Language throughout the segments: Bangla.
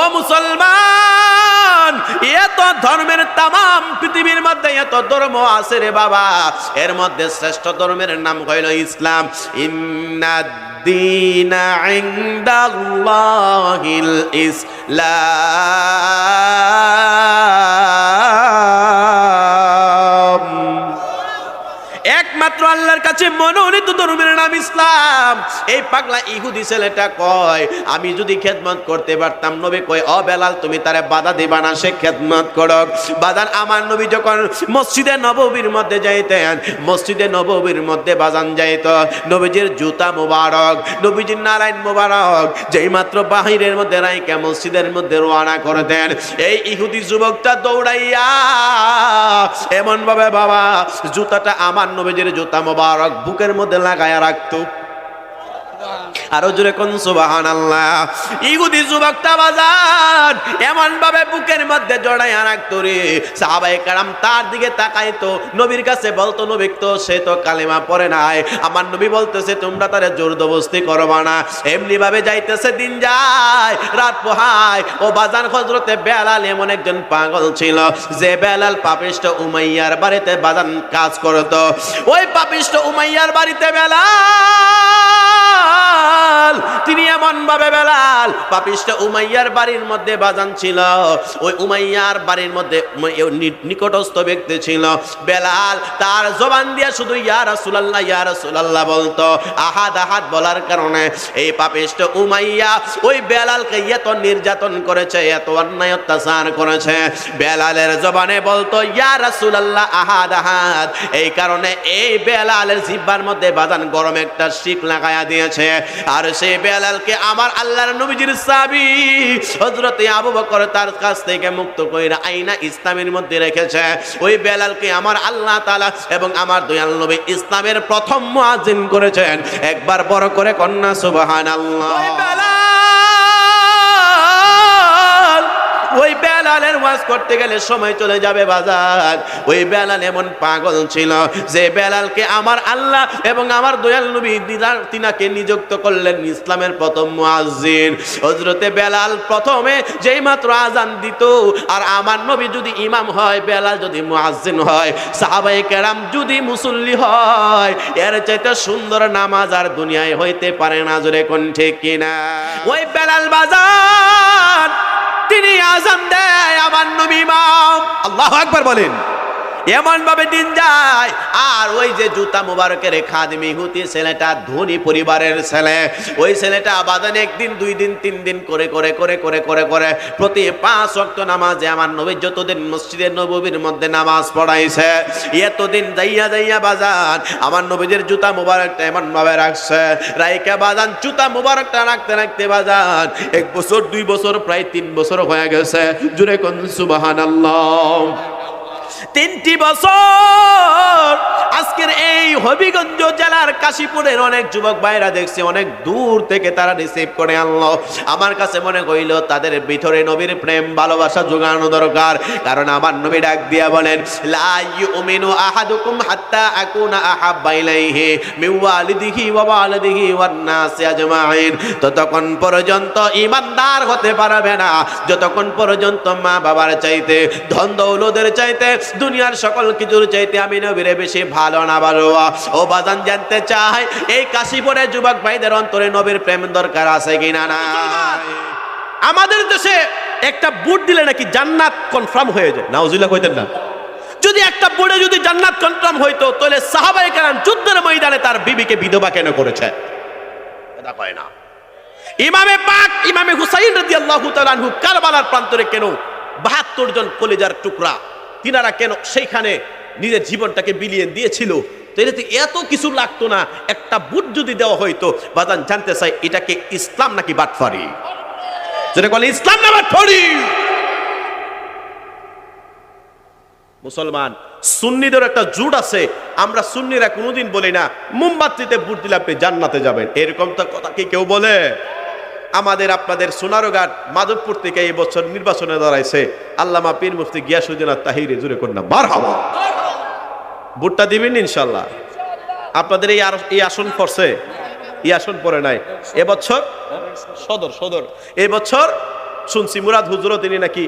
ও মুসলমান, এত ধর্মের তামাম পৃথিবীর মধ্যে এত ধর্ম আছে রে বাবা, এর মধ্যে শ্রেষ্ঠ ধর্মের নাম হইল ইসলাম। ইন্নাদ-দীনা ইনদাল্লাহিল ইসলাম। একমাত্র আল্লাহর কাছে মনোনীত ধর্মের নাম ইসলাম। এই পাগলা ইহুদি ছেলেটা কয়, আমি যদি খেদমত করতে পারতাম, নবী কয়, ও বেলাল তুমি তারে বাধা দিবা না, সে খেদমত করক। বাজান আমার নবী যখন মসজিদে নববীর মধ্যে যাইতেন, মসজিদে নববীর মধ্যে বাজান যাইত, নবীজির জুতা মুবারক, নবীজির নারায়ণ মুবারক যেই মাত্র বাহিরের মধ্যে রাইকা মসজিদের মধ্যে রওনা করে দেন, এই ইহুদি যুবকটা দৌড়াইয়া এমন ভাবে বাবা জুতাটা আমার নবীজির জুতা মুবারক বুকের মধ্যে লাগায়া রাখতো। আরো জোরে কোন সুবহানাল্লাহ। ইহুদি যুবকটা বাজার এমন ভাবে বুকের মধ্যে জড়াইয়া রাখতো রে, সাহাবায়ে কেরাম তার দিকে তাকাইতো, নবীর কাছে বলতো, নবী তো সে তো কালেমা পড়ে নাই। আমার নবী বলতেছে তোমরা তারে জোর জবরদস্তি করবা না। এমনি ভাবে যাইতেছে, দিন যায় রাত পোহায়। ও বাজান হযরতে বেলাল এমন একজন পাগল ছিল যে বেলাল পাপিষ্ঠ উমাইয়ার বাড়িতে বাজান কাজ করত। ওই পাপিষ্ঠ উমাইয়ার বাড়িতে বেলাল, তিনি এমন ভাবে বেলাল পাপিষ্ঠ উমাইয়ার বাড়ির মধ্যে বাজান ছিল। ওই উমাইয়ার বাড়ির মধ্যে নিকটস্থ ব্যক্তি ছিল বেলাল। তার জবান দিয়ে শুধু ইয়া রাসূলুল্লাহ ইয়া রাসূলুল্লাহ বলতো। আহাদ আহাদ বলার কারণে এই পাপিষ্ঠ উমাইয়া ওই বেলালকে এত নির্যাতন করেছে, এত অন্যায় অত্যাচার করেছে। বেলালের জবানে বলতো ইয়া রাসূলুল্লাহ আহাদ আহাদ। এই কারণে এই বেলালের জিহ্বার মধ্যে বাজান গরম একটা শিক লাগায়া দিয়েছে। আর সেই বেলালকে আমার আল্লাহর নবীজির সাহাবী হযরতে আবু বকর তার কাছ থেকে মুক্ত কইরা আইনা ইসলামের মধ্যে রেখেছে। ওই বেলালকে আমার আল্লাহ তাআলা এবং আমার দয়াল নবী ইসলামের প্রথম মুয়াজ্জিন করেছেন। একবার বড় করে কন্যা সুবহানাল্লাহ। ওই বেলালের ওয়াজ করতে গেলে সময় চলে যাবে বাজার। ওই বেলাল এমন পাগল ছিল যে বেলালকে আমার আল্লাহ এবং আমার দয়াল নবী তিনাকে নিযুক্ত করলেন ইসলামের প্রথম মুয়াজ্জিন। হযরতে বেলাল প্রথমে যেই মাত্র আজান দিত, আর আমার নবী যদি ইমাম হয়, বেলাল যদি মুয়াজ্জিন হয়, সাহাবায়ে কেরাম যদি মুসল্লি হয়, এর চাইতে সুন্দর নামাজ আর দুনিয়ায় হইতে পারে না। জোরে কোন ঠিক কিনা? ওই বেলাল বাজার তিনি আযান দেয়, আমার নবী ইমাম। আল্লাহু আকবার বলেন। এমন ভাবে দিন যায়। আর ওই যে জুতা মুবারকের খাদিম ইহুদি ছেলেটা ধনী পরিবারের ছেলে, ওই ছেলেটা আবাদান একদিন দুই দিন তিন দিন করে করে করে করে করে করে প্রতি 5 ওয়াক্ত নামাজে আমার নবী যতদিন মসজিদে নববীর মধ্যে নামাজ পড়াইছে, এতদিন যাইয়া যাইয়া বাজান আমার নবীদের জুতা মুবারকটা এমন ভাবে রাখছে, রাইকা বাজান জুতা মুবারকটা রাখতে রাখতে বাজান 1 বছর 2 বছর প্রায় 3 বছর হয়ে গেছে। জুরে কোন সুবহানাল্লাহ। 3টি বছর আজকের এই হবিগঞ্জ জেলার কাশীপুরের অনেক যুবক ভাইরা দেখছি অনেক দূর থেকে তারা রিসিভ করে আনলো। আমার কাছে মনে হইল তাদের ভিতরে নবীর প্রেম ভালোবাসা জোগানো দরকার। কারণ আমার নবী ডাক দিয়া বলেন, লা ইউমিনু আহাদুকুম হাত্তা আকুনা আহাব্বা ইলাইহি মিন ওয়ালিদিহি ওয়া ওয়ালিদিহি ওয়ান নাসি আজমাইন। ততক্ষণ পর্যন্ত ঈমানদার হতে পারবে না যতক্ষণ পর্যন্ত মা বাবার চাইতে, ধন দৌলতের চাইতে, দুনিয়ার সকল কিছুর চাইতে আমি নবীরে বেশি ভালো না বাসবো। ও বাজান জানতে চাই এই কাশীপুরের যুবক ভাইদের অন্তরে নবীর প্রেম দরকার আছে কিনা? না। আমাদের দেশে একটা বুট দিলে নাকি জান্নাত কনফার্ম হয়ে যায়। নাউজুবিল্লাহ কইতেন না? যদি একটা বুটে যদি জান্নাত কনফার্ম হইতো তাহলে সাহাবায়ে কেরাম যুদ্ধের ময়দানে তার বিবিকে বিধবা কেন করেছে? এটা কয় না। ইমামে পাক ইমামে হুসাইন রাদিয়াল্লাহু তাআলা আনহু কারবালার প্রান্তরে কেন 72 জন কলিজার টুকরা তিনারা কেন সেইখানে নিজের জীবনটাকে বিলিয়ে দিয়েছিল? এত কিছু লাগতো না। একটা বুট যদি দেওয়া হইতো বাজান জানতে চাই এটা কি ইসলাম নাকি বাটফারি? যেটা বলে ইসলাম না বাটফারি? মুসলমান সুন্নিদের একটা জুট আছে, আমরা সুন্নিরা কোনোদিন বলি না মোমবাতিতে বুট দিলে আপনি জান্নাতে যাবেন। এরকম তো কথা কি কেউ বলে? আমাদের আপনাদের সোনারঘাট মাধবপুর থেকে এই বছর নির্বাচনে দাঁড়াইছে আল্লামা পীর মুফতি গিয়াসউদ্দিন তাহিরি। জুরে করলাম মারহাবা। ভোটটা দিবেন ইনশাআল্লাহ। আপনাদের এই আসন পড়ছে, এই আসন পড়ে নাই এবছর সদর। এই বছর শুনছি মুরাদ হুজুরও তিনি নাকি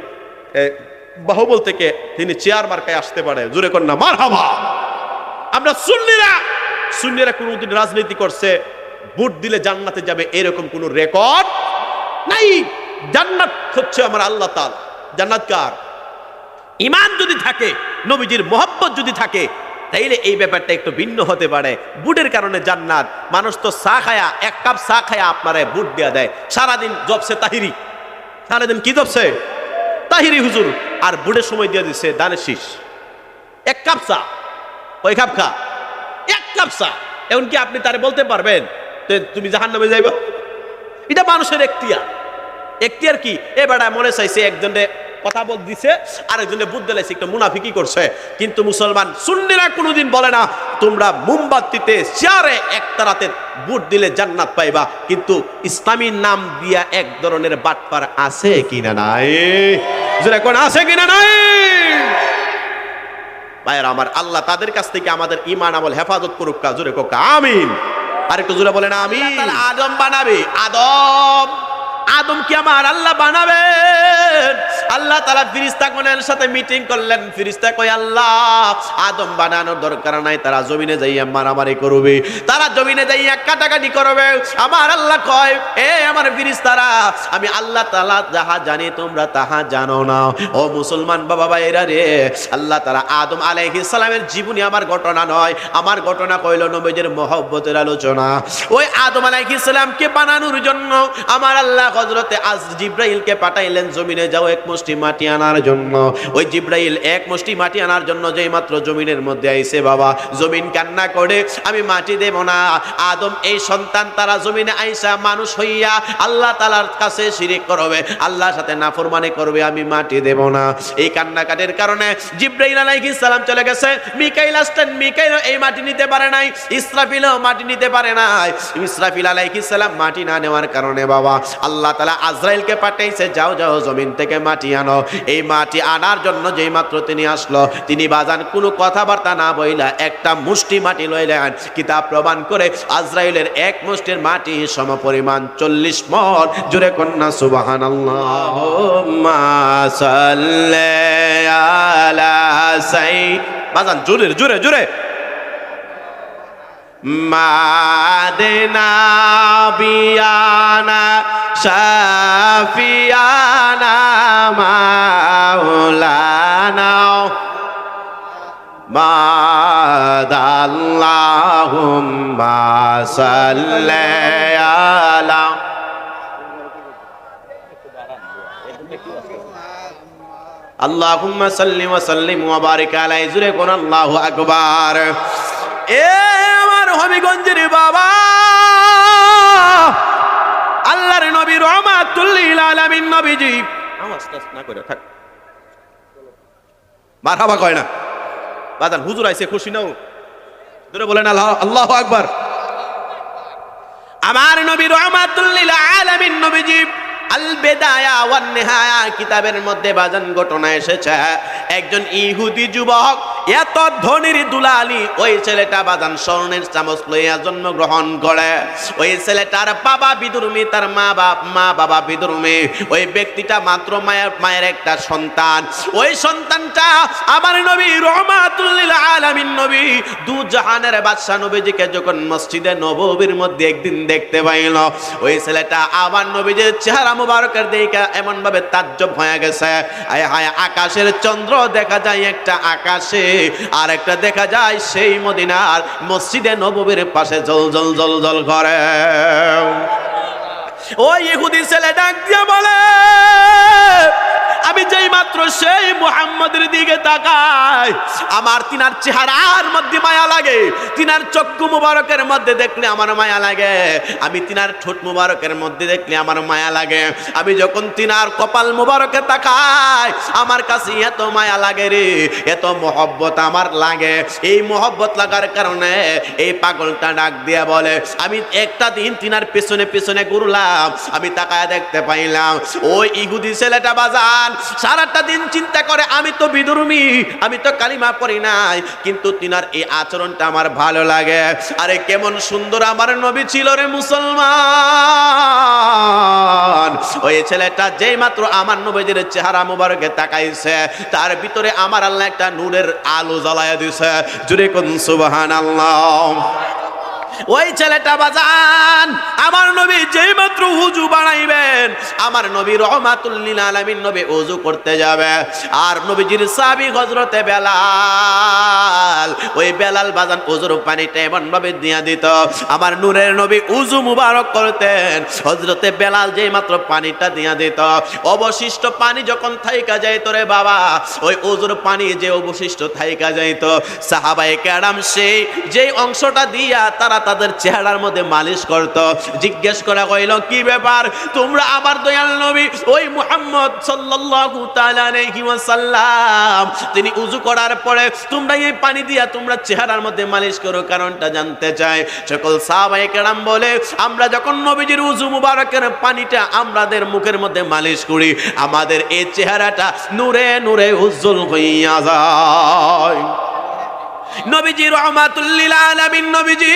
বাহুবল থেকে তিনি চেয়ার মার্কায় আসতে পারে, জোরে কন্যা মারহাবা। আমরা সুন্নিরা কোনদিন রাজনীতি করছে ভোট দিলে জান্নাতে যাবে এরকম কোন রেকর্ড নাই। জান্নাত হচ্ছে আমার আল্লাহ তাআলা। জান্নাত কার? ঈমান যদি থাকে, নবীজির মহব্বত যদি থাকে, তাইলে এই ব্যাপারটা একটু ভিন্ন হতে পারে। বুটের কারণে জান্নাত, মানুষ তো চা খায়া, এক কাপ চা খায়া আপনারে বুট দেয়া দেয়, সারাদিন জবসে তাহিরি, সারাদিন কি জবসে তাহিরি হুজুর, আর বুটের সময় দিয়ে দিচ্ছে দানের শীষ। এক কাপ চা, ওই কাপ খা, এক কাপ চা, এমনকি আপনি তারে বলতে পারবেন তুমি জাহান্নামে যাইবা? এটা মানুষের এখতিয়ার কি? এ বেটা মনে চাইছে একজনে কথা বল দিছে, আরেকজনে বুদ্ধ লাইছে, একটু মুনাফিকি করছে। কিন্তু মুসলমান সুন্নিরা কোনোদিন বলে না তোমরা মোমবাতিতে চেয়ারে একটা রাতে বুট দিলে জান্নাত পাইবা। কিন্তু ইসলামীর নাম দিয়া এক ধরনের বাটপার আছে কিনা নাই? জোরে কোন আছে কিনা নাই? ভাইরা আমার, আল্লাহ তাদের কাছ থেকে আমাদের ঈমান আমল হেফাজত করুক। জোরে কোক আমিন। আরেকটু জোরে বলেন আমিন। আদম বানাবে, আদম কি আমার আল্লাহ বানাবেন? আল্লাহ তাআলা ফেরেশতাগণের সাথে মিটিং করলেন। ফেরেশতা কয় আল্লাহ আদম বানানোর দরকার নাই, তারা জমিনে যাইয়া মারামারি করবে, তারা জমিনে যাইয়া কাটাকাটি করবে। আমার আল্লাহ কয় এ আমার ফেরেশতারা, আমি আল্লাহ তাআলা যাহা জানি তোমরা তাহা জানো না। ও মুসলমান বাবা ভাইরা রে, আল্লাহ তাআলা আদম আলাইহিস সালামের জীবনী আমার ঘটনা নয়, আমার ঘটনা কইল নবীজির মহব্বতের আলোচনা। ওই আদম আলাইহিস সালামকে বানানোর জন্য আমার আল্লাহ হযরতে জিবরাইলকে পাঠাইলেন জমিনে যাও এক মুষ্টি মাটি আনার জন্য। ওই জিবরাইল এক মুষ্টি মাটি আনার জন্য যেই মাত্র জমিনের মধ্যে আইছে, বাবা জমিন কান্না করে আমি মাটি দেব না। আদম এই সন্তান তারা জমিনে আইসা মানুষ হইয়া আল্লাহ তাআলার কাছে শিরিক করবে, আল্লাহর সাথে নাফরমানি করবে, আমি মাটি দেব না। এই কান্নাকাটির কারণে জিবরাইল আলাইহিস সালাম চলে গেছে। মিকাইল আসতেন, মিকাইল এই মাটি নিতে পারে নাই, ইসরাফিলও মাটি নিতে পারে নাই। ইসরাফিল আলাইহিস সালাম মাটি না নেওয়ার কারণে বাবা আল্লাহ তাআলা আজরাইলকে পাঠাইছে, যাও যাও জমিন থেকে মাটি আনো। এই মাটি আনার জন্য যেই মাত্র তিনি আসলো, তিনি বাজান কোনো কথাবার্তা না বইলা একটা মুষ্টি মাটি লইলেন। কিতাব প্রমাণ করে আজরাইলের এক মুষ্টির মাটি সমপরিমাণ 40 মণ। জোরে কন্যা সুবহানাল্লাহুম্মা সাল্লি আলা বাজান জোরে জোরে জোরে মাদেনা বিয়ানা শাফিয়ানা মাওলানা মাদাল্লাহুম্মা সাল্লি আলা আল্লাহুম্মা সাল্লি ওয়া সাল্লিম ওয়া বারিক আলাইহি। জুরে কোন আল্লাহু আকবার। এ আমার হবিগঞ্জের বাবা, আল্লাহর নবী রহমাতুল লিল আলামিন নবীজি, আওয়াজ না করে থাক, মারহাবা কয় না বাজান, হুজুর আইছে খুশি নাও, ধরে বলেন আল্লাহু আকবার। আমার নবী রহমাতুল লিল আলামিন নবীজি আল বেদায়া ওয়ান নিহায়া কিতাবের মধ্যে বাজান ঘটনা এসেছে। একজন ইহুদি যুবক, এত ধনীর দুলালি, ওই ছেলেটা বাজান স্বর্ণের চামচ লইয়া জন্মগ্রহণ করে। ওই ছেলেটার বাবা বিধর্মী, তার মা বাবা বিধর্মী। ওই ব্যক্তিটা মাত্র মায়ের একটা সন্তান। ওই সন্তানটা আমার নবী রহমাতুল লিল আলামিন নবী দু জাহানের বাদশা নবীজিকে যখন মসজিদে নববীর মধ্যে একদিন দেখতে পাইল, ওই ছেলেটা আমার নবীজির চেহারা মুবারকের দিকে এমন ভাবে তাজ্জব হয়ে গেছে। আয় হায়, আকাশের চন্দ্র দেখা যায় একটা আকাশে, আর একটা দেখা যায় সেই মদিনার মসজিদে নববীর পাশে জল জল জল জল করে। ওই ইহুদি ছেলে ডাক দিয়ে বলে, আমি যেই মাত্র সেই মুহাম্মদের দিকে তাকাই, আমার তিনার চেহারার মধ্যে মায়া লাগে, তিনার চক্ষু মুবারকের মধ্যে দেখলে আমার মায়া লাগে, আমি তিনার ঠোঁট মুবারকের মধ্যে দেখলে আমার মায়া লাগে, আমি যখন তিনার কপাল মুবারকে তাকাই আমার কাছে এত মায়া লাগে রে, এত মহব্বত আমার লাগে। এই মহব্বত লাগার কারণে এই পাগলটা ডাক দিয়ে বলে, আমি একটা দিন তিনার পেছনে পেছনে ঘুরলাম, আমি তাকায় দেখতে পাইলাম ওই ইহুদি ছেলেটা বাজান সারাটা সারাদিন চিন্তা করে আমি তো বিধর্মী, আমি তো কালিমা পড়ি নাই, কিন্তু তিনার এই আচরণটা আমার ভালো লাগে। আরে কেমন সুন্দর আমার নবী ছিল রে মুসলমান। ওই ছেলেটা যেই মাত্র আমার নবীর চেহারা মুবারকে তাকাইছে, তার ভিতরে আমার আল্লাহ একটা নূরের আলো জ্বালায়া দিছে। জুরে কোন সুবহানাল্লাহ। ওই ছেলেটা বাজান আমার নবী যেই মাত্র ওযু বানাইবেন, আমার নবী রহমাতুল লিল আলামিন নবী ওযু করতে যাবে, আর নবীজির সাহাবী হযরতে বেলাল, ওই বেলাল বাজান ওযুর পানিটা এমন ভাবে দিয়া দিত, আমার নূরের নবী ওযু মুবারক করতেন, হযরতে বেলাল যেই মাত্র পানিটা দিয়া দিত, অবশিষ্ট পানি যখন থাইকা যাইত রে বাবা, ওই ওযুর পানি যে অবশিষ্ট থাইকা যাইত, সাহাবায়ে কেরাম সেই যেই অংশটা দিয়া তারা তাদের চেহারার মধ্যে মালিশ করত। জিজ্ঞেস করা হইল কি ব্যাপার, তোমরা আমার দয়াল নবী ওই মুহাম্মদ সাল্লাল্লাহু তাআলা আলাইহি ওয়াসাল্লাম তিনি ওযু করার পরে তোমরা এই পানি দিয়া তোমরা চেহারার মধ্যে মালিশ করো, কারণটা জানতে চাই। সকল সাহাবায়ে কেরাম বলে, আমরা যখন নবীজির ওযু মুবারকের পানিটা আমাদের মুখের মধ্যে মালিশ করি, আমাদের এই চেহারাটা নূরে নূরে উজ্জ্বল হইয়া যায়। নবীজি রহমাতুল লিল আলামিন নবীজি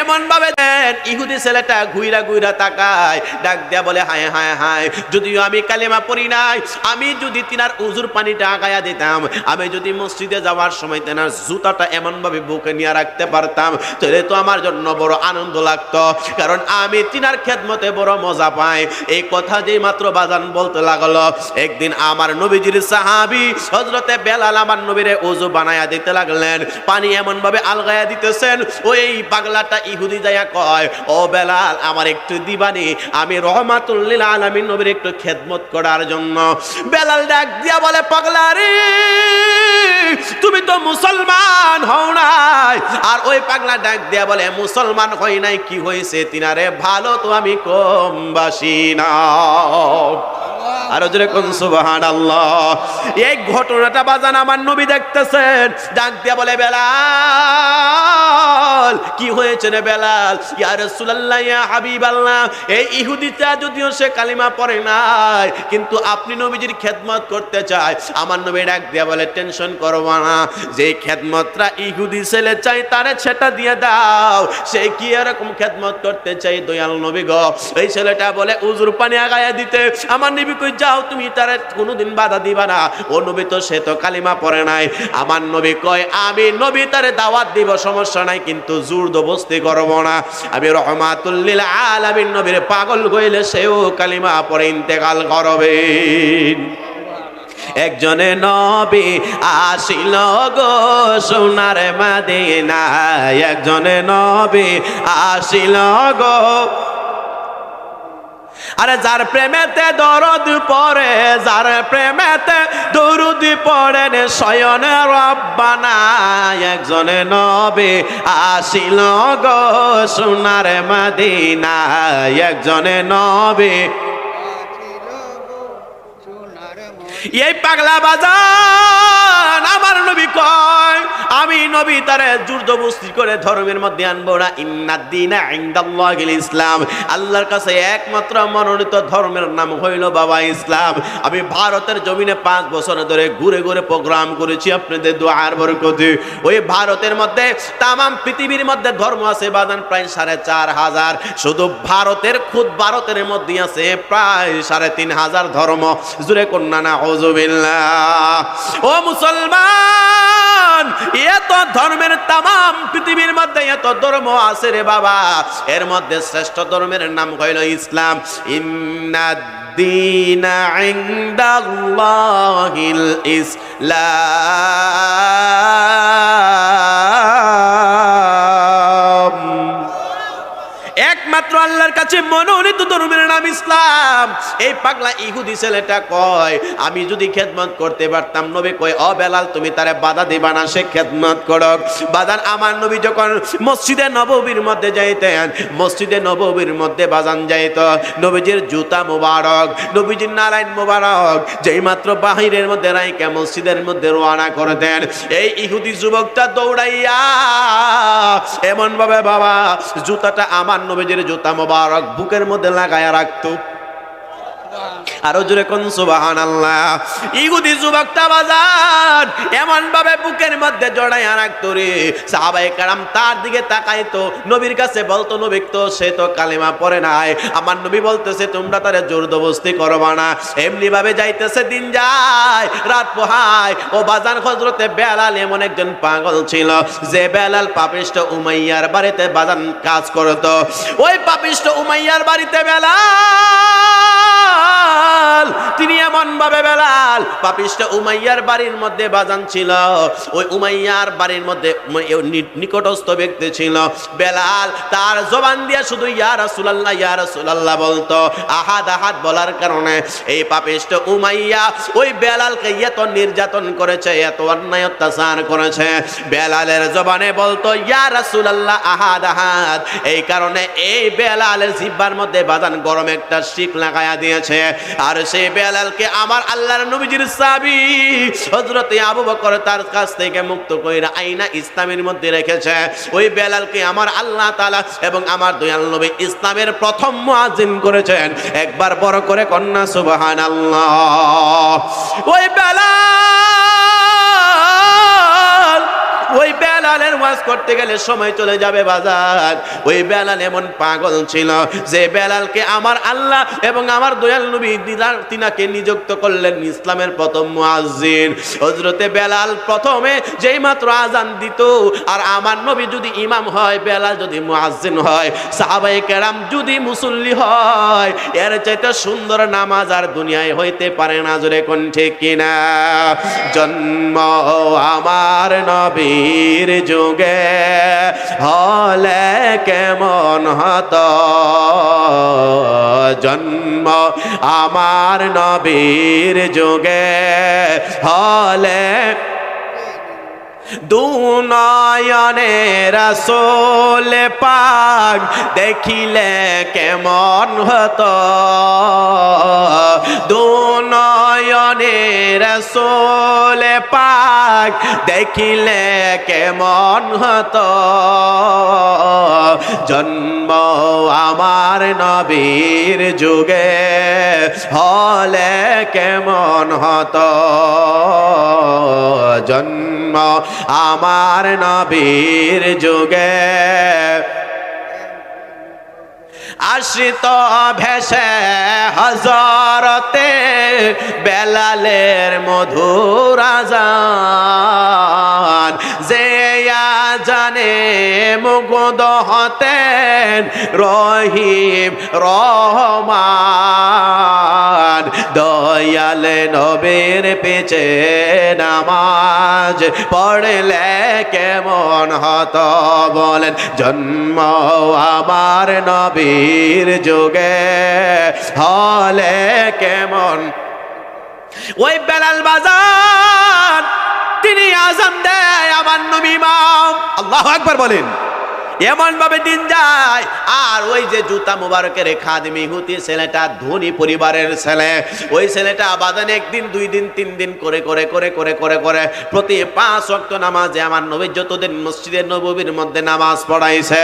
এমন ভাবে ইহুদি ছেলেটা ঘুইরা ঘুইরা তাকায়, ডাক দিয়া বলে হায় হায় হায়, যদিও আমি কালেমা পড়ি নাই, আমি যদি তিনার উজুর পানিটা আগায়া দিতাম, আমি যদি মসজিদে যাওয়ার সময় তিনার জুতাটা এমন ভাবে বুকে নিয়ে রাখতে পারতাম, তাহলে তো আমার জন্য বড় আনন্দ লাগতো, কারণ আমি তিনার খেদমতে বড় মজা পাই। এই কথা যেই মাত্র বাজান বলতে লাগলো, একদিন আমার নবীজির সাহাবী হযরতে বেলাল আমার নবীরে ওযু বানায়া দিতে লাগলেন, পানি এমন ভাবে আলগায়া দিতেছেন, ওই পাগলাটা ইহুদি যায়া কয়, ও বেলাল আমার একটু দিবানি, আমি রহমাতুল লিল আলামিন নবীর একটু খেদমত করার জন্য। বেলাল ডাক দিয়া বলে, পাগলা রে তুমি তো মুসলমান হও নাই। আর ওই পাগলা ডাক দিয়া বলে, মুসলমান হই নাই, কি হয়েছে তিনারে ভালো তো আমি কম বাসি না। আরো জোরে কোন সুবহানাল্লাহ। এই ঘটনাটা বাজান আমার নবী দেখতেছেন, ডাক দিয়া বলে, বেলাল কি হয়েছে রে বেলাল? ইয়া রাসূলুল্লাহ ইয়া হাবিবাল্লাহ, এই ইহুদিটা যদিও সে কালিমা পড়ে নাই, কিন্তু আপনি নবীজির খেদমত করতে চায়। আমার নবী ডাক দিয়া বলে, টেনশন করবা না, যে খেদমতটা ইহুদি ছেলে চাই তারে সেটা দিয়ে দাও। সে কি এরকম খেদমত করতে চাই দয়াল নবী গো? এই ছেলেটা বলে উজুর পানি আগায়া দিতে, আমার নবী কই যাও তুমি তারে কোনোদিন বাধা দিবা না, ও নবী তো সে তো কালিমা পড়ে নাই। আমার নবী কয়, আমি নবী তারে দাওয়াত দিব সমস্যা নাই, কিন্তু জোর জবরদস্তি করব না। আমি রহমাতুল লিল আলামিন নবীর পাগল কইলে সেও কালিমা পড়ে ইন্তেকাল করবে। একজনে নবী আসিল গো সোনার মদিনায়, একজনে নবী আসিল গো, আরে যার প্রেমেতে দরদ পড়ে, যার প্রেমেতে দরুদ পড়েন শয়নে রব্বানা, একজনে নবী আসিল গো সোনার মদিনায়, একজনে নবী। এই পাগলা বাজান আমার নবী কয়, আমি নবী তারে জোরজবরদস্তি করে ধর্মের মধ্যে আনবো না। ইন্নাদ-দীনা ইনদাল্লাহিল ইসলাম, আল্লাহর কাছে একমাত্র মনোনীত ধর্মের নাম হইল বাবা ইসলাম। আমি ভারতের জমিনে 5 বছর ধরে ঘুরে ঘুরে প্রোগ্রাম করেছি আপনাদের দোয়ার বরকতে। ওই ভারতের মধ্যে তামাম পৃথিবীর মধ্যে ধর্ম আছে বাজান প্রায় 4500, শুধু ভারতের খুদ ভারতের মধ্যে আছে প্রায় 3500 ধর্ম। জুরে কন্যা না হুজুবিল্লাহ। ও মুসলমান, এত ধর্মের তামাম পৃথিবীর মধ্যে এত ধর্ম আছে রে বাবা, এর মধ্যে শ্রেষ্ঠ ধর্মের নাম হইল ইসলাম। ইন্নাদ-দীনা ইনদাল্লাহিল ইসলাম, একমাত্র আল্লাহর কাছে মনোনীত ধর্মের নাম ইসলাম। এই পাগলা ইহুদি ছেলেটা কয়, আমি যদি খেদমত করতে পারতাম, নবী কয়, ও বেলাল তুমি তারে বাধা দিবা না, সে খেদমত করক। বাজান আমার নবী যখন মসজিদে নববীর মধ্যে যাইতেন, মসজিদে নববীর মধ্যে বাজান যাইত, নবীজির জুতা মুবারক, নবীজির নারায়ণ মুবারক যেই মাত্র বাহিরের মধ্যে রাইকা মসজিদের মধ্যে রওনা করতেন, এই ইহুদি যুবকটা দৌড়াইয়া এমন ভাবে বাবা জুতাটা আমার নবীজির জুতা মুবারক বুকের মধ্যে লাগায়া রাখতো। আরো জোরে কোন সুবহানাল্লাহ। ইহুদি যুবকটা বাজার এমন ভাবে বুকের মধ্যে জড়ায় রাখতো রে, সাহাবায়ে কেরাম তার দিকে তাকাইতো, নবীর কাছে বলতো নবী তো সে তো কালেমা পড়ে নাই। আমার নবী বলতেছে তোমরা তারে জোরদবস্তি করবা না। এমনি ভাবে যাইতেছে, দিন যায় রাত পোহায়। ও বাজান হযরতে বেলাল এমন একজন পাগল ছিল যে বেলাল পাপিষ্ঠ উমাইয়ার বাড়িতে বাজান কাজ করত। ওই পাপিষ্ঠ উমাইয়ার বাড়িতে বেলাল, তিনি এমন ভাবে বেলাল পাপিষ্ঠ উমাইয়ার বাড়ির মধ্যে বাজান ছিল। ওই উমাইয়ার বাড়ির মধ্যে নিকটস্থ ব্যক্তি ছিল বেলাল। তার জবান দিয়ে শুধু ইয়া রাসূলুল্লাহ ইয়া রাসূলুল্লাহ বলতো। আহাদ আহাদ বলার কারণে এই পাপিষ্ঠ উমাইয়া ওই বেলালকে এত নির্যাতন করেছে, এত অন্যায় অত্যাচার করেছে। বেলালের জবানে বলতো ইয়া রাসূলুল্লাহ আহাদ আহাদ। এই কারণে এই বেলালের জিহ্বার মধ্যে বাজান গরম একটা শিক লাগায়া দিয়েছে। আর সেই বেলালকে আমার আল্লাহর নবীজির সাহাবী হযরতে আবু বকর তার কাছ থেকে মুক্ত কইরা আইনা ইসলামের মধ্যে রেখেছে। ওই বেলালকে আমার আল্লাহ তাআলা এবং আমার দয়াল নবী ইসলামের প্রথম মুয়াজ্জিন করেছেন। একবার বড় করে কন্যা সুবহানাল্লাহ। ওই বেলাল, ওই বেলালের ওয়াজ করতে গেলে সময় চলে যাবে বাজার। ওই বেলাল এমন পাগল ছিল যে বেলালকে আমার আল্লাহ এবং আমার দয়াল নবী তিনাকে নিযুক্ত করলেন ইসলামের প্রথম মুয়াজ্জিন। হযরতে বেলাল প্রথমে যেই মাত্র আজান দিত, আর আমার নবী যদি ইমাম হয়, বেলাল যদি মুয়াজ্জিন হয়, সাহাবায়ে কেরাম যদি মুসল্লি হয়, এর চাইতে সুন্দর নামাজ আর দুনিয়ায় হইতে পারে না। জোরে কোন ঠিক কিনা? জন্ম আমার নবীর যুগে হলে কেমন হতো, জন্ম আমার নবীর যুগে হলে দুনয়নে রাসূল পাক দেখিলে কেমন হতো, দুনয়নে রাসূল পাক দেখিলে কেমন হতো, জন্ম আমার নবীর যুগে হলে কেমন হতো, জন্ম আমার নবীর যুগে। আশ্রিত ভেসে হযরতে বেলালের মধুর আযান, যে আযানে মুগ্ধ হতেন রহিম রহমান। দয়াল নবীর পিছে নামাজ পড়লে কেমন হতো, বলেন জন্ম আমার নবীর যুগে হলে কেমন। ওই বেলাল বাজার তিনি আযান দেয়, আমার নবী ইমাম। আল্লাহু আকবার বলেন। এমন ভাবে দিন যায়। আর ওই যে জুতা মুবারকের খাদিম ইহুদি ছেলেটা ধনী পরিবারের ছেলে, ওই ছেলেটা বাদান একদিন দুই দিন তিন দিন করে করে করে করে করে করে প্রতি 5 ওয়াক্ত নামাজে আমার নবী যতদিন মসজিদে নববীর মধ্যে নামাজ পড়াইছে,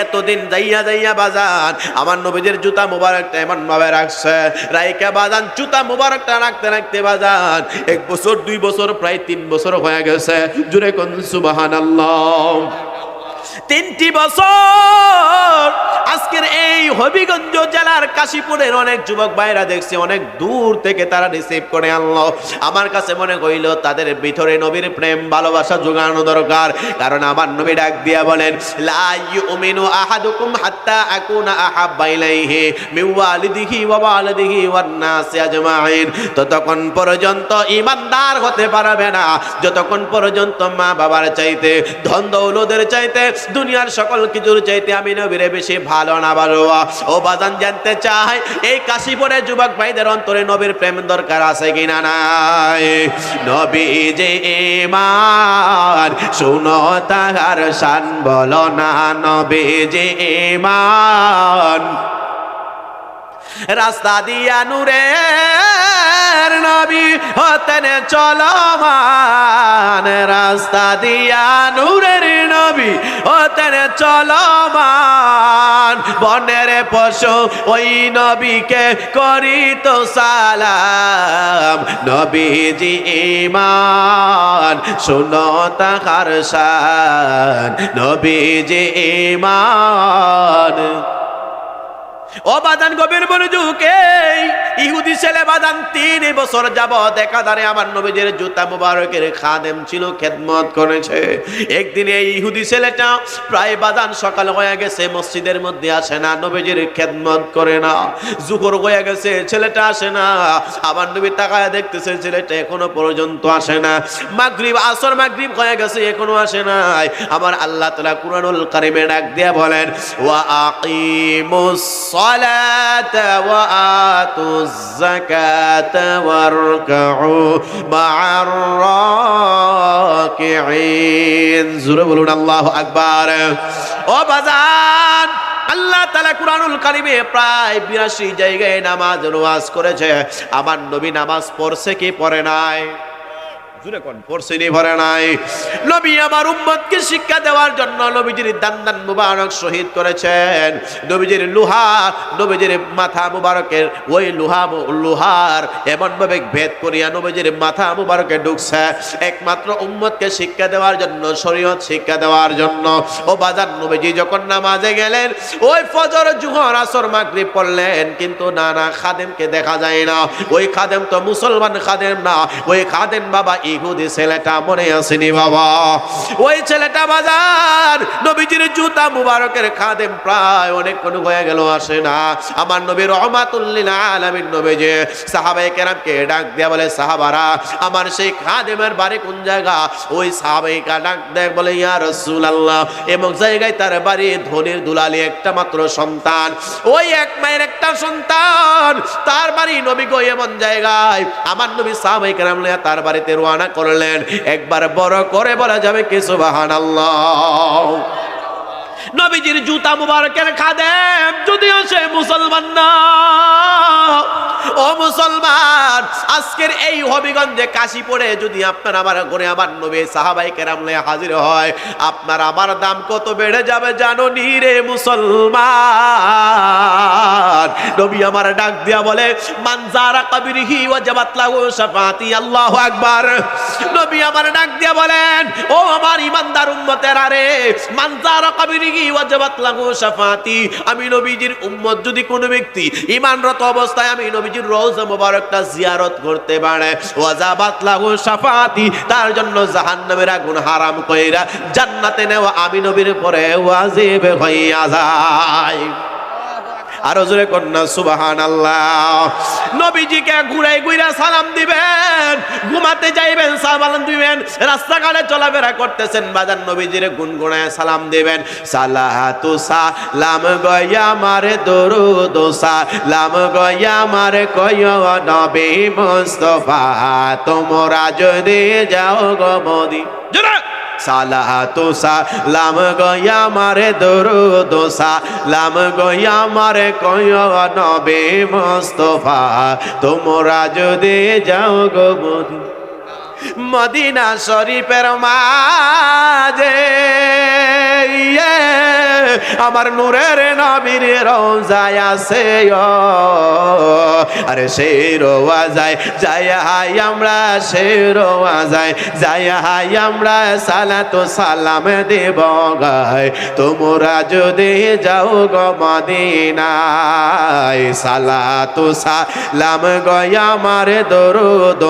এতদিন যাইয়া যাইয়া বাজান আমার নবীদের জুতা মুবারকটা এমন ভাবে রাখছে, রাইকা বাজান জুতা মুবারকটা রাখতে রাখতে বাজান 1 বছর 2 বছর প্রায় 3 বছর হয়ে গেছে। জুরে কোন সুবহানাল্লাহ। 3টি বছর আজকের এই হবিগঞ্জ জেলার কাশীপুরের অনেক যুবক ভাইরা দেখছি অনেক দূর থেকে তারা রিসিভ করে আনলো। আমার কাছে মনে হইল তাদের ভিতরে নবীর প্রেম ভালোবাসা জোগানো দরকার। কারণ আমার নবী ডাক দিয়া বলেন, লা ইউমিনু আহাদুকুম হাত্তা আকুনা আহাব্বা ইলাইহি মিন ওয়ালিদিহি ওয়া ওয়ালিদিহি ওয়ান নাসি আজমাইন। ততক্ষণ পর্যন্ত ঈমানদার হতে পারবে না যতক্ষণ পর্যন্ত মা বাবার চাইতে, ধন দৌলতের চাইতে, দুনিয়ার সকল কিছুর চাইতে আমি নবীরে বেশি ভালো না বাসবা। ও বাজান জানতে চাই এই কাশীপুরের যুবক ভাইদের অন্তরে নবীর প্রেম দরকার আছে কিনা নাই? নবী যে ঈমান শুনো তাহার শান বলো না, নবী যে ঈমান রাস্তা দিয়া নূরের নবী হতে তেনে চলমান রাস্তা দিয়া নূরের নবী ও তেনে চলমান বনের পশু ওই নবীকে করিত সালাম নবীজি ঈমান শুনো তাহার শান নবীজি ঈমান ও বাদান গভীর মনোযোগে ইহুদি ছেলে বাদান 3 বছর যাবত একাধারে আমার নবীজির জুতা মুবারকের খাদেম ছিল, খেদমত করেছে। একদিন এই ইহুদি ছেলেটা প্রায় বাদান সকাল হয়ে গেছে, মসজিদের মধ্যে আসে না, নবীজির খেদমত করে না। জোহর হয়ে গেছে, ছেলেটা আসে না। আমার নবী তাকায় দেখতেছে ছেলেটা এখনো পর্যন্ত আসে না। মাগরিব আসর মাগরিব হয়ে গেছে, এখনো আসে নাই। আমার আল্লাহ তাআলা কুরআনুল কারীমে ডাক দিয়া বলেন ওয়া আকিমুস সালাতা ওয়া আতুজ যাকাতা ওয়ারকাউ মা'আর রাকিঈন। জোরে বলুন আল্লাহু আকবার। ও বাজান, আল্লাহ তাআলা কুরআনুল কারীমে প্রায় 82 জায়গায় নামাজ ওয়াজ করেছে। আমার নবী নামাজ পড়ছে কি পড়ে নাই? জোরে কোন পড়ছে নি পড়ে নাই? নবী আমার উম্মতকে শিক্ষা দেওয়ার জন্য নবীজির দান্দান মুবারক শহীদ করেছেন। নবীজির লোহার, নবীজির মাথা মুবারকের ওই লোহার এমন ভাবে ভেদ করিয়া নবীজির মাথা মুবারকে ঢুকছে একমাত্র উম্মতকে শিক্ষা দেওয়ার জন্য, শরীয়ত শিক্ষা দেওয়ার জন্য। ও বাজার নবীজি যখন নামাজে গেলেন, ওই ফজর জোহর আসর মাগরিব পড়লেন, কিন্তু না খাদেমকে দেখা যায় না। ওই খাদেম তো মুসলমান খাদেম না, ওই খাদেম বাবা ইহুদি ছেলেটা মনে আসেনি বাবা। ওই ছেলেটা বাজার নবীজির জুতা মুবারকের খাদেম প্রায় অনেকক্ষণ হয়ে গেল, আসে না। আমার নবী রহমাতুল লিল আলামিন নবীজি সাহাবায়ে কেরামকে ডাক দিয়া বলে সাহাবারা, আমার সেই খাদেমের বাড়ি কোন জায়গা? ওই সাহাবাইকা ডাক দেয় বলে ইয়া রাসূলুল্লাহ, এমন জায়গায় তার বাড়ি, ধনির দুলালি একটা মাত্র সন্তান, ওই এক মায়ের একটা সন্তান, তার বাড়ি নবী গো এমন জায়গায়। আমার নবী সাহাবায়ে কেরাম লইয়া তার বাড়িতে রওনা করলেন। একবার বড় করে বলা যাবে কি সুবহানাল্লাহ। নবীজির জুতা মুবারকের খাদেম যদিও সে মুসলমান না। ও মুসলমান, আজকের এই হবিগঞ্জে কাশীপুরে যদি আপনার আমার ঘরে আমার নবী সাহাবায়ে কেরাম লয়ে হাজির হয়, আপনার আমার দাম কত বেড়ে যাবে জানো নি রে মুসলমান? নবী আমার ডাক দিয়া বলে মান যারা কবরিহি ওয়াজাবাত লাহু শাফাতি। আল্লাহু আকবার। নবী আমার ডাক দিয়া বলেন ও আমার ইমানদার উম্মতেরা রে, মান যারা কবরিহি ওয়াজাবাত লাহু শাফাতি। আমি নবীজির উম্মত যদি কোনো ব্যক্তি ঈমানরত অবস্থায় আমি নবীজির রওজা মুবারকটা জিয়ারত করতে পারে, ওয়াজাবাত লাহু শাফাতি, তার জন্য জাহান্নামের আগুন হারাম কইরা জান্নাতে নেওয়া আমি নবীর পরে ওয়াজিব হইয়া যায়। আরো জোরে কন্যা সুবহানাল্লাহ। নবীজিকে ঘুরাই ঘুরা সালাম দিবেন, ঘুমাতে যাইবেন সালাম দিবেন, রাস্তাঘাটে চলাফেরা করতেছেন বাজার নবীজির গুনগুনায় সালাম দিবেন। সালাতু সালাম গয়া মারে দরুদ সালাম গয়া মারে কয় নবী মুস্তাফা, তোমরা যদি যাও গো মদিনা। সালাতু সালাম গয়া মারে দরুদ সালাম গয়া মারে কয় নবী মুস্তাফা, তোমরা যদি যাও গো মদিনা শরীফের মাঝে আমার নূরের নবীর রওজায় আছে। আরে সেই রওজায় যায় হাই আমরা, সেই রওজায় যায় হাই আমরা সালাতু সালাম দেব গায়, তোমরা যদি যাও গো মদিনায়। সালাতু সালাম গয়া মারে দরুদ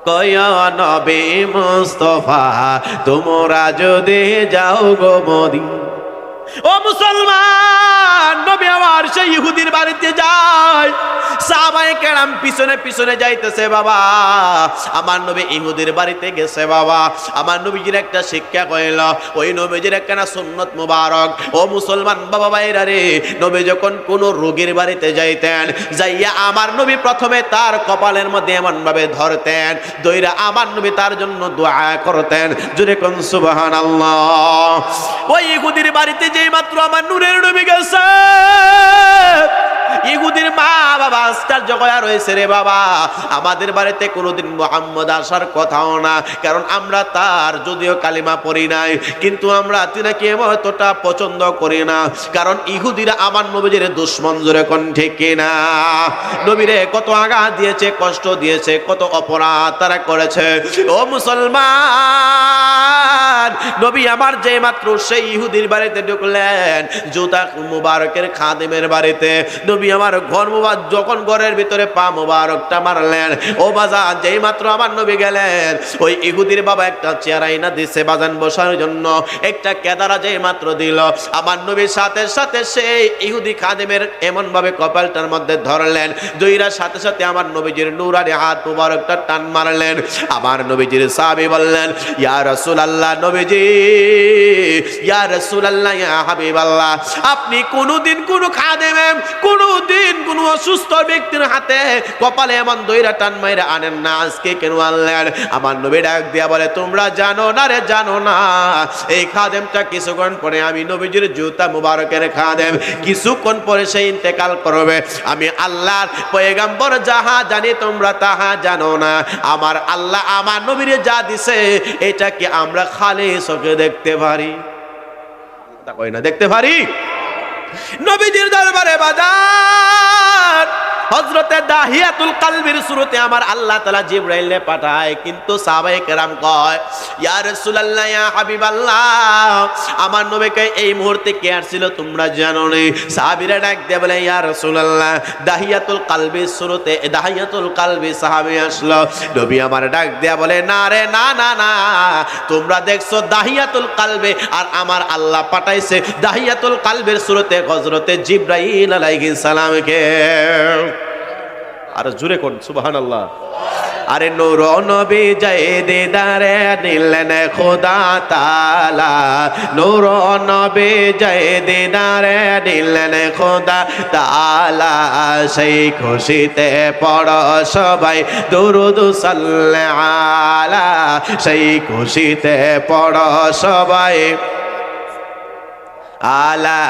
কয়া নবী মুস্তাফা, তোমরা যদি যাও গো মদিনা। ও মুসলমান, নবী আমার সেই ইহুদির বাড়িতে যায়, সাহাবায়ে কেরাম পিছনে পিছনে যাইতেছে বাবা। আমার নবী ইহুদির বাড়িতে গেছে বাবা। আমার নবীজির একটা শিক্ষা কইল, ওই নবীজির একটা সুন্নত মুবারক। ও মুসলমান বাবা ভাইরা রে, নবী যখন কোন রোগীর বাড়িতে যাইতেন, যাইয়া আমার নবী প্রথমে তার কপালের মধ্যে এমন ভাবে ধরতেন, দইরা আমার নবী তার জন্য দোয়া করতেন। জোরে কোন সুবহানাল্লাহ। ওই ইহুদির বাড়িতে যেই মাত্র আমার নূরের নবী গেছে, ইহুদির মা বাবা আশ্চর্য হয়ে রয়েছে রে বাবা, আমাদের বাড়িতে কোনোদিন মুহাম্মদ আসার কথাও না, কারণ আমরা তার যদিও কালিমা পড়ি নাই, কিন্তু আমরা তিনাকে এতটা পছন্দ করি না, কারণ ইহুদিরা আমার নবীর দুশমন। জোরে কোন ঠিক কিনা? নবীরে কত আঘাত দিয়েছে, কষ্ট দিয়েছে, কত অপরাধ তারা করেছে। ও মুসলমান, নবী আমার যে মাত্র সেই ইহুদির বাড়িতে ঢুকলেন, জুতা মুবারকের খাদেমের বাড়িতে, নবী আমার ঘর মুবারক যখন ঘরের ভিতরে পা মুবারকটা মারলেন, ও বাজান যেই মাত্র আমার নবী গেলেন, ওই ইহুদির বাবা একটা চেয়ার আইনা দিছে বাজান বসার জন্য, একটা কেদারা যেই মাত্র দিল, আমার নবীর সাথে সাথে সেই ইহুদি খাদেমের এমন ভাবে কপালটার মধ্যে ধরলেন, দুইরার সাথে সাথে আমার নবীজির নূরানি হাত মুবারকটা টান মারলেন। আমার নবীজির সাহাবী বললেন, ইয়া রাসূলুল্লাহ, নবীজি ইয়া রাসূলুল্লাহ, ইয়া হাবিবাল্লাহ, আপনি কোনদিন কোন খাদেমে কোনদিন কোন অসুস্থ ব্যক্তির হাতে কপালে এমন দইরা টান মাইরা আনেন না, আজকে কেন আনলেন? আমার নবী ডাক দিয়া বলে, তোমরা জানো না রে, জানো না, এই খাদেমটা কিছুক্ষণ পরে আমি নবীজির জুতা মুবারকের খাদেম, কিছুক্ষণ পরে সে ইন্তেকাল করবে। আমি আল্লাহর পয়গম্বর যাহা জানি তোমরা তাহা জানো না। আমার আল্লাহ আমার নবীরে যা দিছে এটা কি আমরা খালি চোখে দেখতে পারি? তা কই না দেখতে পারি? নবীজির দরবারে বাজার হযরতে দাহিয়াতুল কালবির শুরুতে আমার আল্লাহ তাআলা জিবরাইলে পাঠায়, কিন্তু সাহাবায়ে কেরাম কয়, ইয়া রাসূলুল্লাহ, ইয়া হাবিবাল্লাহ, আমার নবীকে এই মুহূর্তে কে আসছিল তোমরা জানো না? সাহাবীরা ডাক দিয়ে বলে, ইয়া রাসূলুল্লাহ, দাহিয়াতুল কালবির শুরুতে দাহিয়াতুল কালবি সাহাবী আসলো। নবী আমার ডাক দিয়ে বলে, না রে, না না না, তোমরা দেখছো দাহিয়াতুল কালবে, আর আমার আল্লাহ পাঠাইছে দাহিয়াতুল কালবের শুরুতে হযরতে জিবরাইল আলাইহিস সালামকে। আর জুড়ে কোন সুবহানাল্লাহ। আরে নূর নবী জয় দিদারে নিলেন খোদা তাআলা, নূর নবী জয় দিদারে নিলেন খোদা তাআলা, সেই খুশিতে পড়ো সবাই দুরুদ সাল্লাল্লাহু আলা, সেই খুশিতে পড়ো সবাই আলা।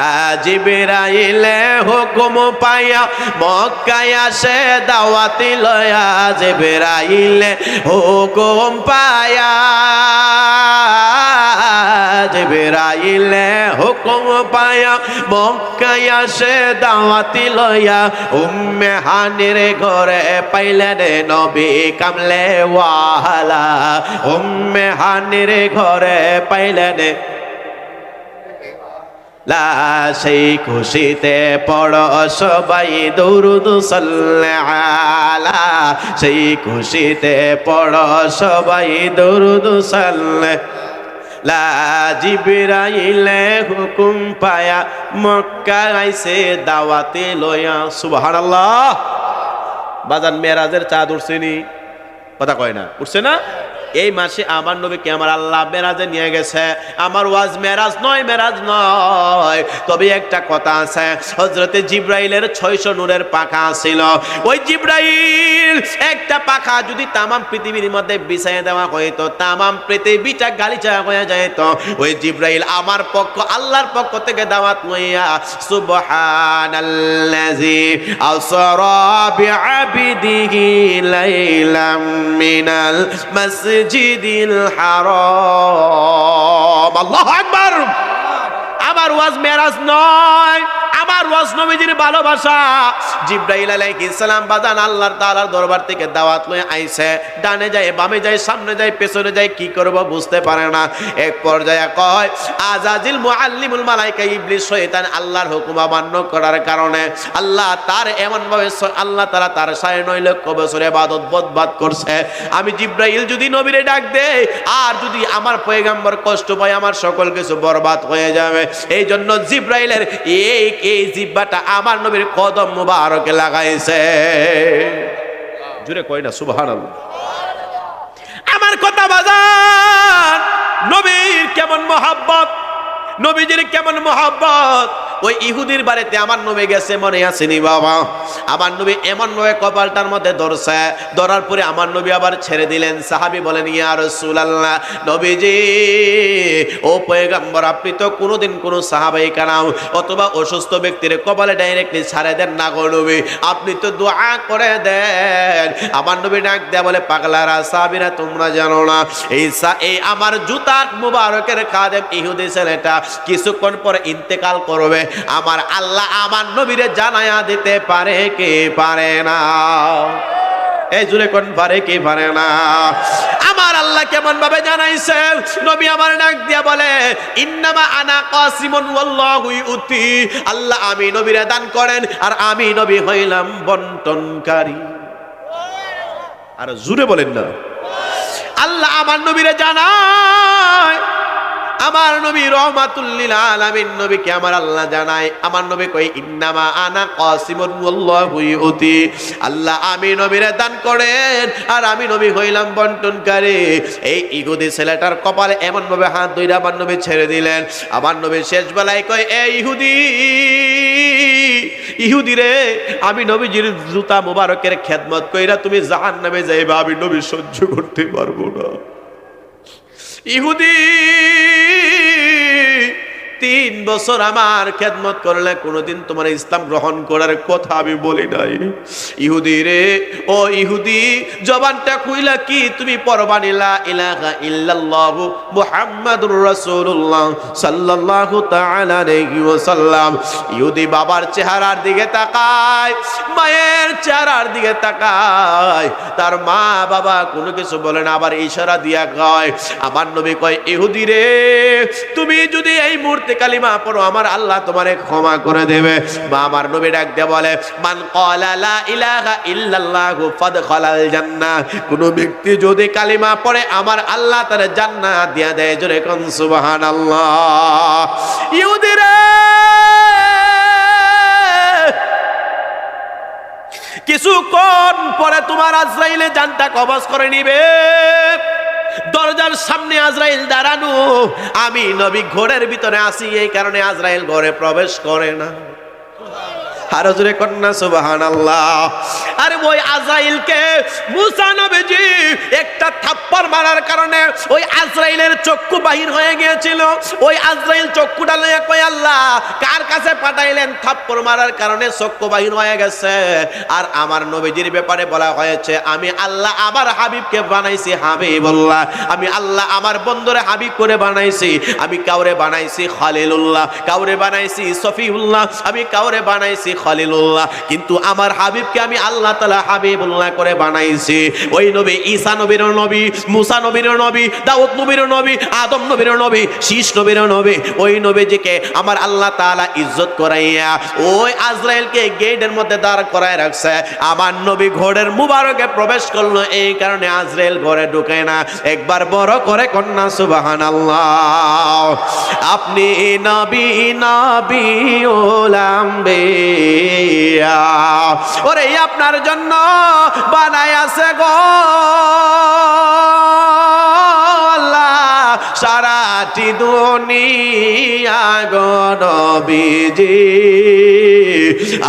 জিবরাইলে হুকুম পাইয়া মক্কায় আসে দাওয়াতি লয়া, জিবরাইলে হুকুম পাইয়া, জিবরাইলে হুকুম পাইয়া মক্কায় আসে দাওয়াতি লয়া, উম্মে হানির ঘরে পাইলেন নবী কামলে ওয়ালা, উম্মে হানির ঘরে পাইলেন লা, সেই খুশিতে পড়ো সবাই দুরুদ সাল্লাল্লাহু আলা, সেই খুশিতে পড়ো সবাই দুরুদ সাল্লাল্লাহু লা। জিবরাইলে হুকুম পায়া মক্কা আইছে দাওয়াতে লয়া, সুবহানাল্লাহ। বাজান মেরাজের চাঁদ উঠছে নি? কথা কয় না, উঠছে না? এই মাসে আমার নবীকে আমার আল্লাহ মেরাজে নিয়ে গেছে। আমার ওয়াজ মেরাজ নয়, মেরাজ নয়, তবে একটা কথা আছে, হযরতে জিবরাইলের 600 নূরের পাখা ছিল। ওই জিবরাইল একটা পাখা যদি তামাম পৃথিবীর মধ্যে বিছাইয়ে দেওয়া হইতো, তামাম পৃথিবীটা গালিচা হয়ে যেত। ওই জিবরাইল আমার পক্ষ আল্লাহর পক্ষ থেকে দাওয়াত লইয়া, সুবহানাল্লাযী আসরা বিআবদিহি লাইলাম মিনাল মসজিদিল হারাম, আল্লাহু আকবার। আমার ওয়াজ মেরাজ নয়, আমার ওয়াজ নবীজির ভালোবাসা। জিবরাইল আলাইহিস সালাম বাজান আল্লাহর তাআলার দরবার থেকে দাওয়াত লয়ে আইছে, ডানে যায়, বামে যায়, সামনে যায়, পেছনে যায়, কি করব বুঝতে পারে না। এক পর্যায়ে কয়, আজাজিল মুআল্লিমুল মালায়েকা ইবলিস শয়তান আল্লাহর হুকুম অমান্য করার কারণে আল্লাহ তার এমন ভাবে আল্লাহ তাআলা তার 9.5 লক্ষ বছর ইবাদত বরবাদ করছে। আমি জিবরাইল যদি নবীরে ডাক দেই, আর যদি আমার পয়গম্বর কষ্ট পায়, আমার সকল কিছু বরবাদ হয়ে যাবে। এই জন্য জিবরাইলের এই জিহ্বাটা আমার নবীর কদম মুবারকে লাগাইছে। জুড়ে কই না সুবহানাল্লাহ। আমার কথা বাজার, নবীর কেমন মহব্বত, নবীজির কেমন মহব্বত। ওই ইহুদির বাড়িতে আমার নবী গেছে, মনে আসেনি বাবা? আমার নবী এমন ভাবে কপালটার মধ্যে ধরছে, ধরার পরে আমার নবী আবার ছেড়ে দিলেন। সাহাবী বলেন, ইয়া রাসূলুল্লাহ, নবীজি ও পয়গম্বর, আপনি তো কোনোদিন কোনো সাহাবায়ে কেরাম অথবা অসুস্থ ব্যক্তির কপালে ডাইরেক্টলি ছাড়ে দেন না গো নবী, আপনি তো দোয়া করে দেন। আমার নবী ডাক দেয়া বলে, পাগলারা, সাহাবীরা, তোমরা জানো না এই আমার জুতার মুবারকের খাদেম ইহুদি ছেলেটা কিছুক্ষণ পরে ইন্তেকাল করবে। আমার আল্লাহ আমার নবীরে জানায়া দিতে পারে কি পারে না? এই জুড়ে কোন পারে কি পারে না? আমার আল্লাহ কেমন ভাবে জানাইছে? নবী আমার ডাক দিয়া বলে, ইন্নামা আনা কাসিমুন ওয়াল্লাহু ইউতি। আল্লাহ আমি নবীরে দান করেন, আর আমি নবী হইলাম বন্টনকারী। আর জুড়ে বলেন না। আল্লাহ আমার নবীরে জানায়, আমার নবী রহমাতুল লিল আলামিন নবীকে আমার আল্লাহ জানায়। আমার নবী কই, ইন্নামা আনা কাসিমুন ওয়াল্লাহু ইউতি। আল্লাহ আমি নবীরে দান করেন, আর আমি নবী হইলাম বন্টনকারী। এই ইহুদি ছেলেটার কপালে এমন ভাবে হাত ধইরা আমার নবী ছেড়ে দিলেন। আমার নবী শেষ বেলায় কয়, এই ইহুদি রে, আমি নবীজির জুতা মুবারকের খেদমত কইরা তুমি জাহান্নামে যাইবা, আমি নবী সহ্য করতে পারবো না। ইহুদি 3 বছর আমার খেদমত করলে কোনোদিন তোমার ইসলাম গ্রহণ করার কথা আমি বলি নাই। ইহুদি রে, ও ইহুদি, জবানটা খুইলা কি তুমি পরবানি লা ইলাহা ইল্লাল্লাহু মুহাম্মাদুর রাসূলুল্লাহ সাল্লাল্লাহু তাআলা আলাইহি ওয়াসাল্লাম। ইহুদি বাবার চেহারার দিকে তাকায়, মায়ের চেহারার দিকে তাকায়, তার মা বাবা কোনো কিছু বলে না, আবার ইশারা দিয়া কয়। আমার নবী কয়, ইহুদি রে, তুমি যদি এই মুহূর্তে কালিমা পড়ো, আমার আল্লাহ তোমারে ক্ষমা করে দেবে। মা আমার নবী ডাক দিয়ে বলে, মান ক্বালা লা ইলাহা ইল্লাল্লাহু ফাদখালাল জান্নাহ। কোন ব্যক্তি যদি কালিমা পড়ে, আমার আল্লাহ তার জান্নাত দিয়া দেয়। জোরে কোন সুবহানাল্লাহ। ইহুদি রে, কিছুক্ষণ পরে তোমার আজরাইলে জানটা কবজ করে নিবে। দরজার সামনে আজরাইল দাঁড়ানো, আমি নবী ঘরের ভিতরে আছি, এই কারণে আজরাইল ঘরে প্রবেশ করে না। আর জোরে কন্যা সুবহানাল্লাহ। আরে ওই আজরাইলকে মুসা নবীজি একটা থাপ্পড় মারার কারণে ওই আজরাইলের চক্ষু বাহির হয়ে গিয়েছিল। ওই আজরাইল চক্ষুটা লইয়া কই, আল্লাহ কার কাছে পাঠাইলেন? থাপ্পড় মারার কারণে চক্ষু বাহির হয়ে গেছে। আর আমার নবীজির ব্যাপারে বলা হয়েছে, আমি আল্লাহ আমার হাবিবকে বানাইছি হাবিবুল্লাহ, আমি আল্লাহ আমার বন্ধুরে হাবিব করে বানাইছি। আমি কাউরে বানাইছি খলিলুল্লাহ, কাউরে বানাইছি সফিউল্লাহ, আমি কাউরে বানাইছি খলিলুল্লাহ, কিন্তু আমার হাবিবকে আমি আল্লাহ তাআলা হাবিবুল্লাহ করে বানাইছি। ওই নবী ঈসা নবীর নবী, মুসা নবীর নবী, দাউদ নবীর নবী, আদম নবীর নবী, শীষ নবীর নবী, ওই নবীজিকে আমার আল্লাহ তাআলা ইজ্জত করাইয়া ওই আজরাইলকে গেটের মধ্যে দাঁড় করায় রাখছে। আমার নবী ঘরের মুবারকে প্রবেশ করলো, এই কারণে আজরাইল ঘরে ঢুকে না। একবার বড় করে কন্যা সুবহানাল্লাহ। আপনি নবী নবী ওলাম্বে, ওরে আপনার জন্য বানায় আছে গো আল্লাহ সারাটি দুনিয়া গো নবীজি।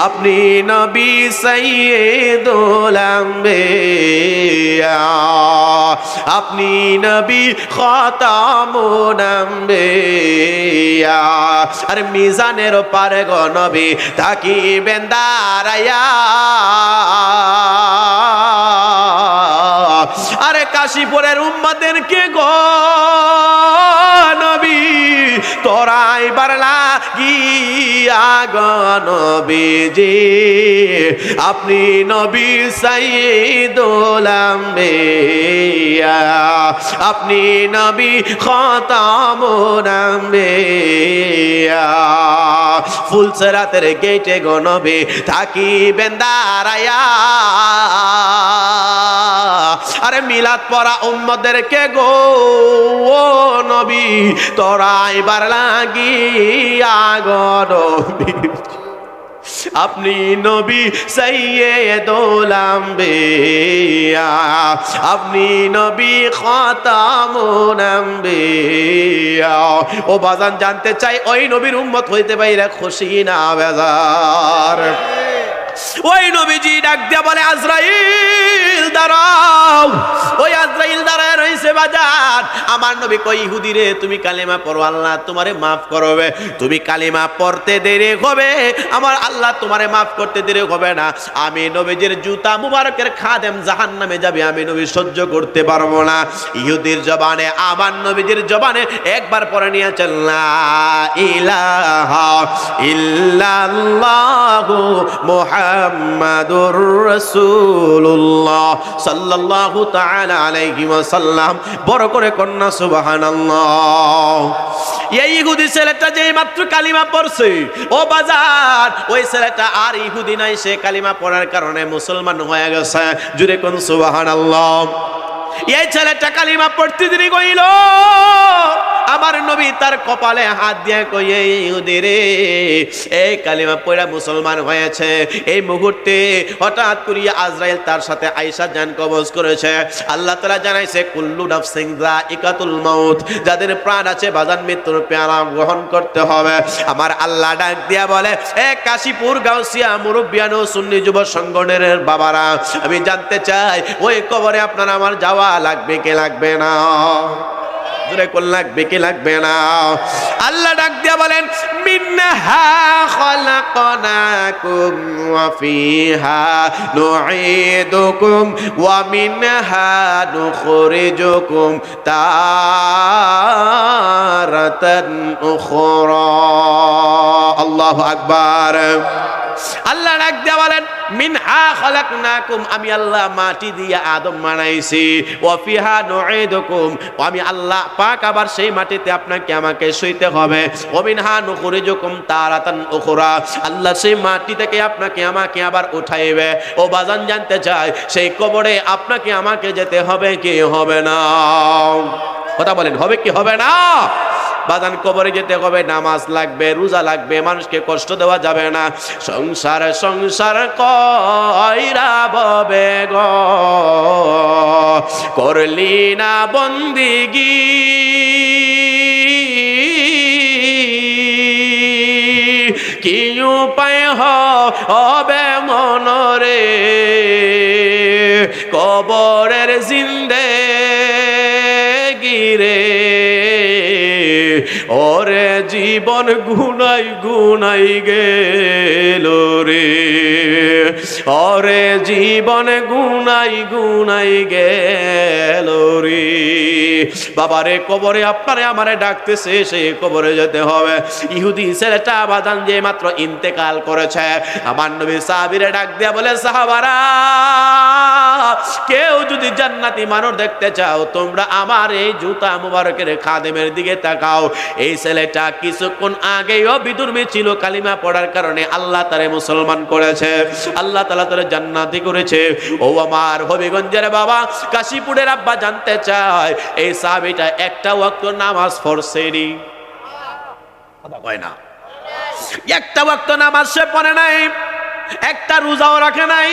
আপনি নবী সাইয়্যিদুল আম্বিয়া, আপনি নবী খাতামুন আম্বিয়া। আর মিজানের পারে গো নবী থাকিবেন দাঁড়ায়া, আরে কাশীপুরের উম্মতদেরকে গো নবী তোরাই বারলা গিয়া গো নবীজি। আপনি নবী সাইয়্যিদুল আম্বিয়া, আপনি নবী খাতামুন আম্বিয়া। ফুলসরাতের গেটে গো নবী থাকিবেন দাঁড়ায়া, আরে মিলাদ পড়া উম্মতদেরকে গো নবী তোরা এবার লাগিয়া গো নবী। আপনি নবী সাইয়্যিদুল আম্বিয়া, আপনি নবী খাতামুন আম্বিয়া। ও বাজান জানতে চাই ওই নবীর উম্মত হইতে পাইরা খুশি না বেজার? ওই নবীজি ডাক দিয়া বলে আজরাইল দাঁড়াও। ওই আজরাইল দাঁড়ায় রইছে বাজার। আমার নবী কই ইহুদি রে তুমি কালিমা পড়ো, আল্লাহ তোমারে মাফ করবে। তুমি কালিমা পড়তে দেরি হবে, আমার আল্লাহ তোমারে মাফ করতে দেরি হবে না। আমি নবীজির জুতা মুবারকের খাদেম জাহান্নামে যাবে, আমি নবী সহ্য করতে পারবো না। ইহুদির জবানে আমার নবীজির জবানে একবার পড়ে নিয়েছেন লা ইলাহা ইল্লাল্লাহু মুহাম্মাদুর রাসূলুল্লাহ সাল্লাল্লাহু তাআলা আলাইহি ওয়াসাল্লাম। বড় করে কন্যা সুবহানাল্লাহ। এই ইহুদি ছেলেটা যে মাত্র কালিমা পড়ছে ও বাজার, ওই ছেলেটা আর ইহুদি নাই, সে কালিমা পড়ার কারণে মুসলমান হয়ে গেছে। জুড়ে কোন সুবহানাল্লাহ। এই ছেলেটা কালিমা পড়তে দেরি কইল, আমার নবী তার কপালে হাত দিয়ে কই ইহুদি রে এই কালিমা পড়া মুসলমান হয়েছে। এই মুহূর্তে হঠাৎ করিয়া আজরাইল তার সাথে আয়েশা জান কবজ করেছে। আল্লাহ তাআলা জানাইছে কুল্লু নাফসিন যায়িকাতুল মাউত, যাদের প্রাণ আছে বাজান মৃত্যুর পেয়ালা গ্রহণ করতে হবে। আমার আল্লাহ ডাক দিয়া বলে এ কাশীপুর গাউসিয়া মুরব্বিয়ান ও সুন্নি যুব সংগঠনের বাবারা, আমি জানতে চাই ওই কবরে আপনার আমার যাওয়া লাগবে কি লাগবে না? জোরে কোন লাগবে কি লাগবে না? আল্লাহ ডাক দিয়া বলেন মিনহা খালাকনাকুম ওয়া ফিহা নুঈদুকুম ওয়া মিনহা নুখরিজুকুম তারাতান উখরা। আল্লাহু আকবার। আল্লাহ ডাক দিয়া বলেন মিনহা খালাকনাকুম, আমি আল্লাহ মাটি দিয়া আদম বানাইছি। ওয়া ফিহা নুঈদুকুম, আমি আল্লাহ পাক আবার সেই মাটিতে আপনাকে আমাকে শুইতে হবে। ওয়া মিনহা নুখরিজুকুম তারাতান উখরা, আল্লাহ সেই মাটি থেকে আপনাকে আমাকে আবার উঠাইবে। ও বাজান জানতে চাই সেই কবরে আপনাকে আমাকে যেতে হবে কি হবে না? কথা বলেন হবে কি হবে না? বাজান কবরে যেতে হবে, নামাজ লাগবে, রোজা লাগবে, মানুষকে কষ্ট দেওয়া যাবে না। সংসার সংসার কইরা ববে গো করলি না বন্দিগি, কি উপায় হবে মনরে কবরের জিন্দেগি রে। ওরে জীবন গুনাই গুনাই গেল রে, ওরে জীবন গুনাই গুনাই গেল রে। বাবারে কবরে আপনারে আমারে ডাকতেছে, সেই কবরে যেতে হবে। ইহুদি ছেলেটা বাদান যে মাত্র ইন্তেকাল করেছে, আমার নবী সাহাবীরে ডাক দিয়া বলে সাহাবারা কেউ যদি জান্নাতি মানুষ দেখতে চাও তোমরা আমার এই জুতা মুবারকের খাদেমের দিকে তাকাও। এই ছেলেটা কিছুক্ষণ আগেও বিধর্মী ছিল, কালিমা পড়ার কারণে আল্লাহ তারে মুসলমান করেছে, আল্লাহ তাআলা তারে জান্নাতি করেছে। ও আমার হবিগঞ্জের বাবা, কাশীপুরের আব্বা জানতে চায় এই সাহাবীটা একটা ওয়াক্ত নামাজ পড়ছেনি? কথা কয় না। একটা ওয়াক্ত নামাজ সে পড়ে নাই, একটা রোজাও রাখে নাই,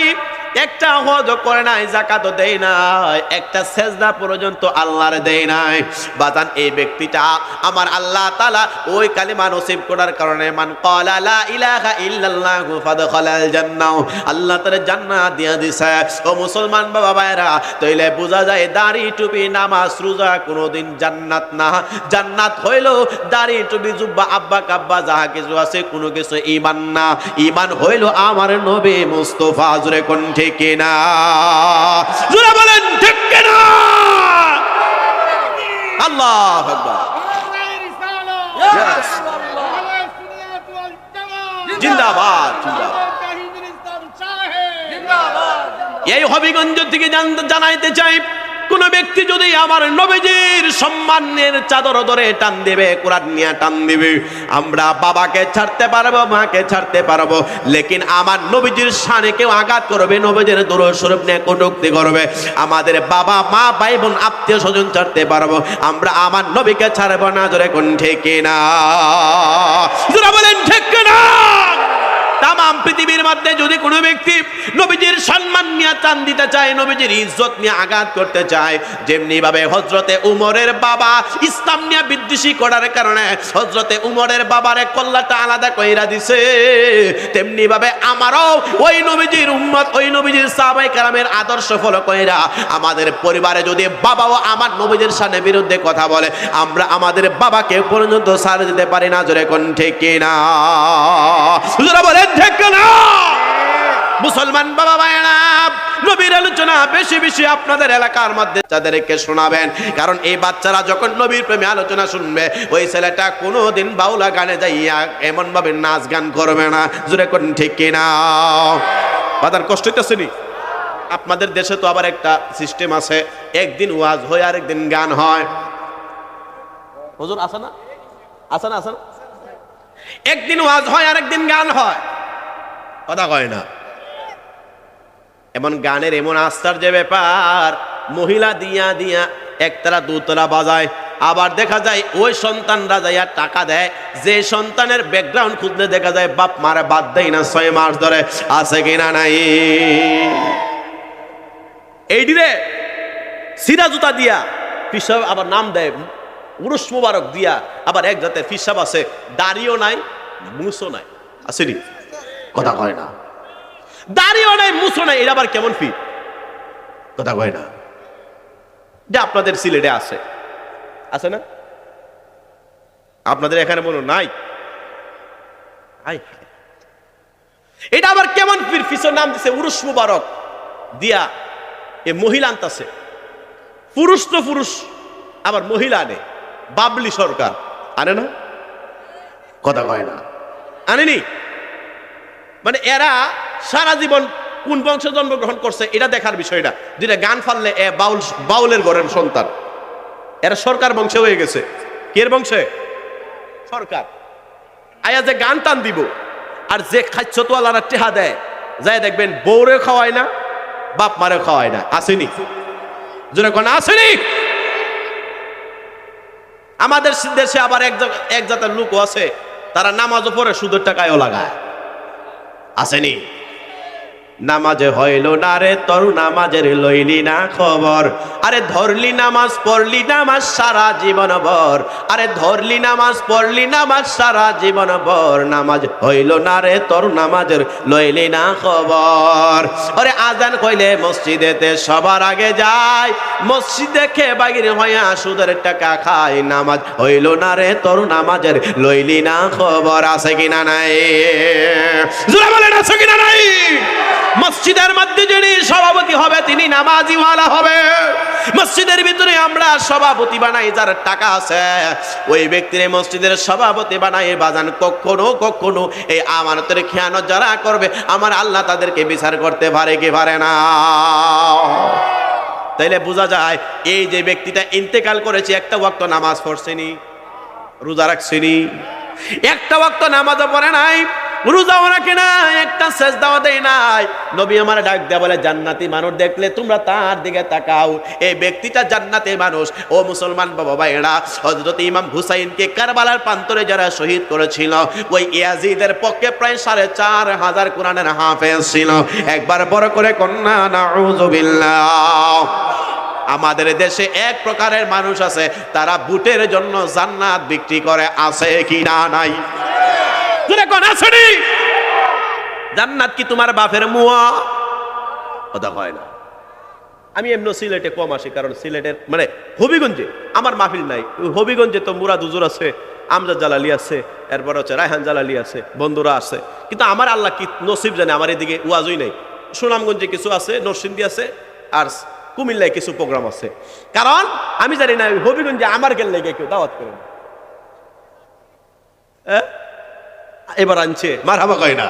একটা হজ করে নাই, যাকাতও দেয় নাই, একটা সেজদা পর্যন্ত আল্লাহর দেয় নাই। বাজান এই ব্যক্তিটা আমার আল্লাহ তাআলা ওই কালিমা নসিব করার কারণে মান ক্বালা লা ইলাহা ইল্লাল্লাহু ফাদখালাল জান্নাহ, আল্লাহ তাআলা জান্নাত দিয়া দিছে। ও মুসলমান বাবা ভাইরা, তাইলে বোঝা যায় দাড়ি টুপি নামাজ রোজা কোনোদিন জান্নাত না। জান্নাত হইল দাড়ি টুপি জুব্বা আব্বা কাব্বা যাহা কিছু আছে কোনো কিছু ঈমান না। ঈমান হইল আমার নবী মুস্তাফা। জোরে কোন ঠিক কিনা? জোরে বলেন ঠিক কিনা? আল্লাহু আকবার। জিন্দাবাদ জিন্দাবাদ। এই হবিগঞ্জ থেকে জানাইতে চাই কোন ব্যক্তি যদি আমার নবীজির সম্মানের চাদর ধরে টান দেবে, কোরআন নিয়ে টান দিবে, আমরা বাবাকে ছাড়তে পারবো, মাকে ছাড়তে পারবো, লেকিন আমার নবীজির শানে কেউ আঘাত করবে, নবীজির দরুদ শরীফ নিয়ে কটূক্তি করবে, আমাদের বাবা মা ভাই বোন আত্মীয় স্বজন ছাড়তে পারবো, আমরা আমার নবীকে ছাড়বো না। জোরে কোন ঠিক না? জোরে বলেন ঠিক না? তামাম পৃথিবীর মধ্যে যদি কোনো ব্যক্তি নবীজির সম্মান নিয়ে টান দিতে চায়, নবীজির ইজ্জত নিয়ে আঘাত করতে চায়, যেমনি ভাবে হযরতে উমরের বাবা ইসলাম নিয়ে বিদ্বেষী করার কারণে হযরতে উমরের বাবারে কল্লাটা আলাদা কইরা দিছে, তেমনি ভাবে আমারও ওই নবীজির উম্মত, ওই নবীজির সাহাবায়ে কেরামের আদর্শ ফলো কইরা আমাদের পরিবারে যদি বাবাও আমার নবীজির সামনে বিরুদ্ধে কথা বলে, আমরা আমাদের বাবাকে পর্যন্ত ছাড় দিতে পারি না। জোরে কোন ঠিক কিনা? হুজুরা বলেন ঠিক কিনা? মুসলমান বাবা ভাইরা, নবীর আলোচনা বেশি বেশি আপনাদের এলাকার মধ্যে তাদেরকে শোনাবেন, কারণ এই বাচ্চারা যখন নবীর প্রেমে আলোচনা শুনবে, ওই ছেলেটা কোনোদিন বাউলা গানে যাইয়া এমন ভাবে নাচ গান করবে না। জোরে কোন ঠিক কিনা? বাদার কষ্ট হইতেছে নি? আপনাদের দেশে তো আবার একটা সিস্টেম আছে, একদিন ওয়াজ হয় আর একদিন গান হয়। হুজুর আছে না? আছে না? আছে না? একদিন ওয়াজ হয় আর একদিন গান হয়, কথা কয় না। এমন গানের এমন আশ্চর্য ব্যাপার, মহিলা দিয়া দিয়া একতলা দুতলা বাজায়, আবার দেখা যায় ওই সন্তানরা যাইয়া টাকা দেয়, যে সন্তানের ব্যাকগ্রাউন্ড খুঁজলে দেখা যায় বাপ মারে বাদ দেয় না 6 মাস ধরে। আছে কিনা নাই? এই দিনে সিরা জুতা দিয়া পিসাব আবার নাম দেয় উরুস মুবারক দিয়া, আবার এক জাতের পিসাব আছে, দাড়িও নাই মুছও নাই। আসেনি? কথা কয় না। দাড়িও নাই মুছও নাই, এটা আবার কেমন ফি? কথা কয় না। যে আপনাদের সিলেটে আছে, আছে না? আপনাদের এখানে মনে নাই? এটা আবার কেমন ফির? ফিসের নাম দিছে উরুস মুবারক দিয়া, এ মহিলা আনতাছে। পুরুষ তো পুরুষ, আবার মহিলা আনে। বাবলি সরকার আনে না? কথা কয় না। আনেনি? মানে এরা সারা জীবন কোন বংশে জন্মগ্রহণ করছে এটা দেখার বিষয়টা। যেটা গান ফাললে এ বাউলের ঘরের সন্তান, এরা সরকার বংশে হয়ে গেছে। কে বংশে? সরকার। আয়া যে গান টান দিব, আর যে খাচ্ছতওয়ালারা টেহা দেয়, যাই দেখবেন বউরে খাওয়ায় না, বাপ মারে খাওয়ায় না। আসেনি? যেন কোন আসেনি? আমাদের দেশে আবার এক জাতের লোক আছে, তারা নামাজও পড়ে সুদের টাকায়ও লাগায়। আসেনি? নামাজে হইল না রে তোর, নামাজের লইলি না খবর। আরে ধরলি নামাজ পড়লি নামাজ সারা জীবন ভর, আরে ধরলি নামাজ পড়লি নামাজ সারা জীবন ভর, নামাজ হইল না রে তোর, নামাজের লইলি না খবর। আরে আজান কইলে মসজিদেতে সবার আগে যায়, মসজিদে খেয়ে বাগির হইয়া সুদের টাকা খায়, নামাজ হইল না রে তোর, নামাজের লইলি না খবর। আছে কিনা নাই? জোরে বলেন আছে কিনা নাই? মসজিদের মধ্যে যিনি সভাপতি হবে তিনি নামাজিওয়ালা হবে। মসজিদের ভিতরে আমরা সভাপতি বানাই, যার টাকা আছে ওই ব্যক্তির মসজিদের সভাপতি বানাই। বাজান কখনো কখনো এই আমানতের খেয়ানত যারা করবে, আমার আল্লাহ তাদেরকে বিচার করতে পারে কি পারে না? তাইলে বোঝা যায় এই যে ব্যক্তিটা ইন্তেকাল করেছে, একটা ওয়াক্ত নামাজ পড়ছেনি, রোজা রাখছেনি, একটা ওয়াক্ত নামাজও পড়ে নাই, রোজাও রাখে নাই, একটা সেজদাও দেয় নাই। নবী আমার ডাক দেয়া বলে, জান্নাতি মানুষ দেখলে তোমরা তার দিকে তাকাও। এই ব্যক্তিটা জান্নাতি মানুষ। ও মুসলমান বাবা ভাইরা, হযরত ইমাম হুসাইনকে কারবালার প্রান্তরে যারা শহীদ করেছিল, ওই ইয়াজিদের পক্ষে প্রায় 4500 কোরআনের হাফেজ ছিল। একবার বড় করে কন্যা নাউযুবিল্লাহ। আমাদের দেশে এক প্রকারের মানুষ আছে, তারা বুটের জন্য জান্নাত বিক্রি করে। আছে কি না নাই? জান্নাত কি তোমার বাপের মুয়া? কথা হয় না। আমি এমনি সিলেটে কম আসি, কারণ সিলেটের মানে হবিগঞ্জে আমার মাহফিল নাই। হবিগঞ্জে তো মুরাদ হুজুর আছে, আমজাদ জালালি আছে, এরপর হচ্ছে রায়হান জালালি আছে, বন্ধুরা আছে। কিন্তু আমার আল্লাহ কি নসিব জানে, আমার এদিকে ওয়াজই নাই। সুনামগঞ্জে কিছু আছে, নরসিংদী আছে, আর কুমিল্লায় কিছু প্রোগ্রাম আছে। কারণ আমি জানি না হবিগঞ্জে আমার গেল লেগে কেউ দাওয়াত করে না। এবার আনছে মারহাবা কয় না।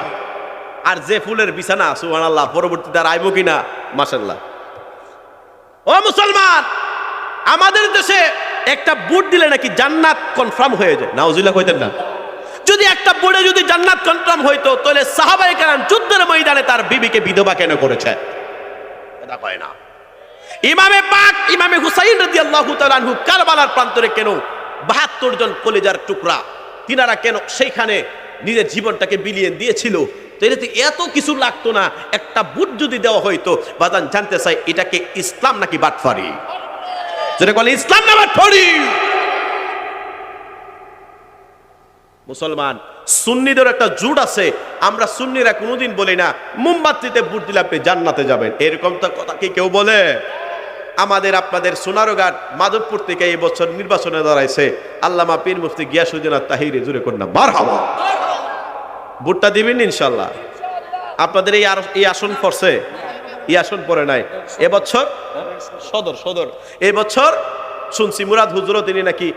আর যে ফুলের বিছানা সুবহানাল্লাহ, পরবর্তীতে আর আইবো কিনা মাশাআল্লাহ। ও মুসলমান, আমাদের দেশে একটা বুট দিলে নাকি জান্নাত কনফার্ম হয়ে যায়। নাউজুবিল্লাহ কইতেন না? যদি একটা বুটে যদি জান্নাত কনফার্ম হইতো, তাহলে সাহাবায়ে কেরাম যুদ্ধের ময়দানে তার বিবিকে বিধবা কেন করেছে? এটা কয় না। ইমামে পাক ইমামে হুসাইন রাদিয়াল্লাহু তাআলা আনহু কারবালার প্রান্তরে কেন 72 জন কলিজার টুকরা, তিনারা কেন সেইখানে নিজের জীবনটাকে বিলিয়ে দিয়েছিল? তো এটাতে এত কিছু লাগতো না, একটা বুট যদি দেওয়া হইতো। বাজান জানতে চাই এটাকে ইসলাম নাকি বাটফারি? যেটা বলে ইসলাম না বাটফারি? মুসলমান সুন্নিদের একটা জুট আছে, আমরা সুন্নিরা কোনোদিন বলি না মোমবাতিতে বুট দিলে আপনি জান্নাতে যাবেন, এরকম তো কথা কি কেউ বলে? আমাদের আপনাদের সোনারঘাট মাধবপুর থেকে এই বছর নির্বাচনে দাঁড়াইছে আল্লামা পীর মুফতি গিয়াসউদ্দিন তাহিরি, জুড়ে কন্যা মারহাবা। ভোটটা দিবেন ইনশাল্লাহ। আপনাদের এই আসন পড়ছে, এই আসন পড়ে নাই এবছর সদর এই বছর শুনছি মুরাদ হুজুরও তিনি নাকি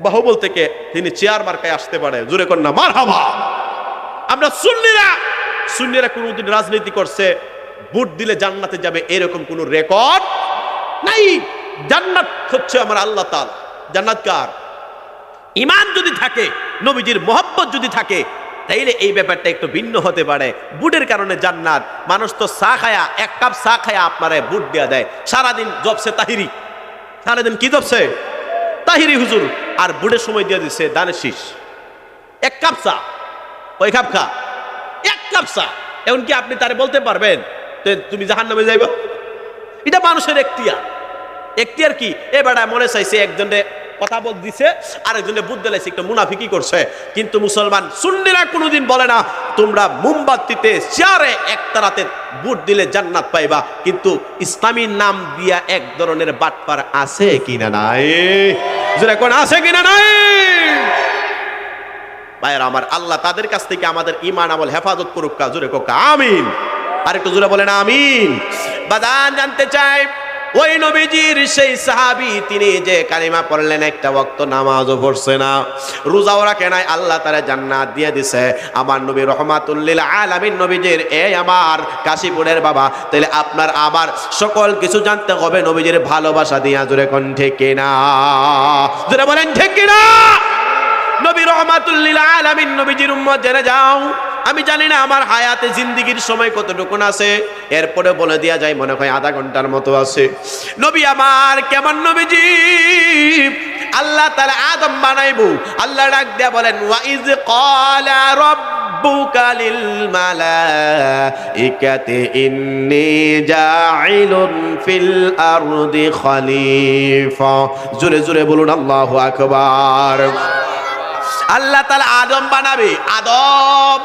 বাহুবল থেকে তিনি চেয়ার মার্কায় আসতে পারে, জুড়ে কন্যা মারহাবা। আমরা সুন্নিরা কোনদিন রাজনীতি করছে ভোট দিলে জান্নাতে যাবে এরকম কোন রেকর্ড নাই। জান্নাত হচ্ছে আমার আল্লাহ তাআলা। জান্নাত কার? ঈমান যদি থাকে, নবীজির মহব্বত যদি থাকে, তাইলে এই ব্যাপারটা একটু ভিন্ন হতে পারে। বুটের কারণে জান্নাত, মানুষ তো চা খায়া, এক কাপ চা খায়া আপনারে বুট দেয়া দেয়। সারাদিন জবসে তাহিরি, সারাদিন কি জবসে তাহিরি হুজুর, আর বুটের সময় দিয়ে দিচ্ছে দানের শীষ। এক কাপ চা, ওই কাপ খা, এক কাপ চা। এখন কি আপনি তারে বলতে পারবেন তুমি জাহান্নামে যাইবা? এটা মানুষের এখতিয়ার কি? এ বেটা মনে চাইছে একজনে কথা বল দিছে, আরেকজনে বুদ্ধ লাইছে, একটু মুনাফিকি করছে। কিন্তু মুসলমান সুন্নিরা কোনোদিন বলে না তোমরা মোমবাতিতে চেয়ারে একতারাতে বুট দিলে জান্নাত পাইবা। কিন্তু ইসলামীর নাম দিয়া এক ধরনের বাটপার আছে কিনা নাই? জোরে কোন আছে কিনা নাই? ভাইরা আমার, আল্লাহ তাদের কাছ থেকে আমাদের ঈমান আমল হেফাজত করুক। জোরে কোক আমিন। আর একটু জোরে বলেন আমিন। বাদান জানতে চাই ওই নবীজির সেই সাহাবী, তিনি যে কালিমা পড়লেন, একটা ওয়াক্ত নামাজও পড়ছে না, রোজাও রাখে নাই, আল্লাহ তাআলা জান্নাত দিয়ে দিছে। আমার নবী রহমাতুল লিল আলামিন নবীজির, এই আমার কাশীপুরের বাবা, তাহলে আপনার আমার সকল কিছু জানতে হবে নবীজির ভালোবাসা দিয়া। জোরে কোন ঠিক কিনা? জোরে বলেন ঠিক কিনা? নবী রহমাতুল লিল আলামিন নবীজির উম্মত জেনে যাও। আমি জানি না আমার হায়াতে জিন্দেগির সময় কতটুকু আছে, এরপরে বলে দেয়া যায় মনে হয় আধা ঘন্টার মতো আছে। নবী আমার কেমন নবীজি? আল্লাহ তাআলা আদম বানাইবো, আল্লাহ ডাক দেয়া বলেন ওয়া ইয ক্বালা রাব্বুকা লিল মালাইকাতি ইন্নী জাঈলুন ফিল আরদি খলিফা। জোরে জোরে বলুন আল্লাহু আকবার। আল্লাহ তাআলা আদম বানাবে। আদম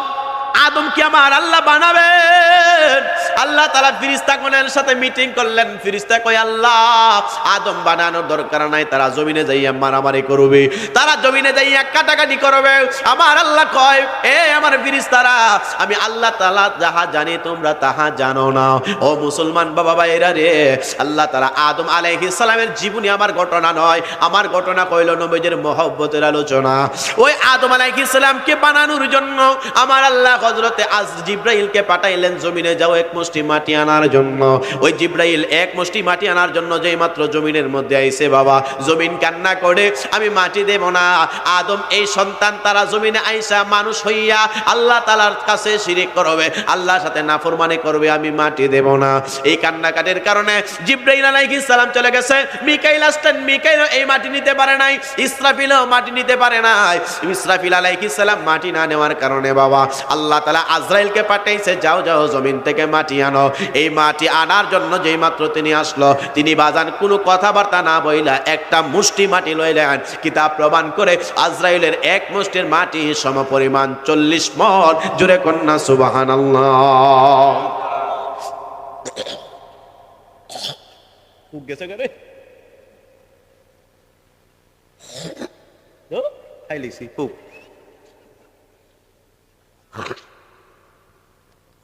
কি আমার আল্লাহ বানাবেন? আল্লাহ তাআলা ফেরেশতাগণের সাথে মিটিং করলেন। ফেরেশতা কয় আল্লাহ আদম বানানোর দরকার নাই, তারা জমিনে যাইয়া মারামারি করবে, তারা জমিনে যাইয়া কাটাকাটি করবে। আমার আল্লাহ কয় এ আমার ফেরেশতারা, আমি আল্লাহ তাআলা যাহা জানি তোমরা তাহা জানো না। ও মুসলমান বাবা ভাইরা রে, আল্লাহ তাআলা আদম আলাইহিস সালামের জীবনী আমার ঘটনা নয়, আমার ঘটনা কইল নবীজির মহব্বতের আলোচনা। ওই আদম আলাইহিস সালামকে বানানোর জন্য আমার আল্লাহ হযরতে জিবরাইলকে পাঠাইলেন, জমিনে যাও এক মুষ্টি মাটি আনার জন্য। ওই জিবরাইল এক মুষ্টি মাটি আনার জন্য যেই মাত্র জমিনের মধ্যে আইছে, বাবা জমিন কান্না করে আমি মাটি দেব না। আদম এই সন্তান তারা জমিনে আইসা মানুষ হইয়া আল্লাহ তাআলার কাছে শিরিক করবে, আল্লাহর সাথে নাফরমানি করবে, আমি মাটি দেব না। এই কান্নাকাটির কারণে জিবরাইল আলাইহিস সালাম চলে গেছে। মিকাইল আসতেন, মিকাইল এই মাটি নিতে পারে নাই, ইসরাফিলও মাটি নিতে পারে নাই। ইসরাফিল আলাইহিস সালাম মাটি না নেওয়ার কারণে বাবা আল্লাহ তাআলা আজরাইলকে পাঠাইছে, যাও যাও জমিন থেকে মাটি আনো। এই মাটি আনার জন্য যেই মাত্র তিনি আসলো, তিনি বাজান কোনো কথাবার্তা না বইলা একটা মুষ্টি মাটি লইলেন। কিতাব প্রমাণ করে আজরাইলের এক মুষ্টির মাটি সমপরিমাণ 40 মণ। জোরে কন্যা সুবহানাল্লাহ। ফুক গেছে করে খাইলিছি ফুক।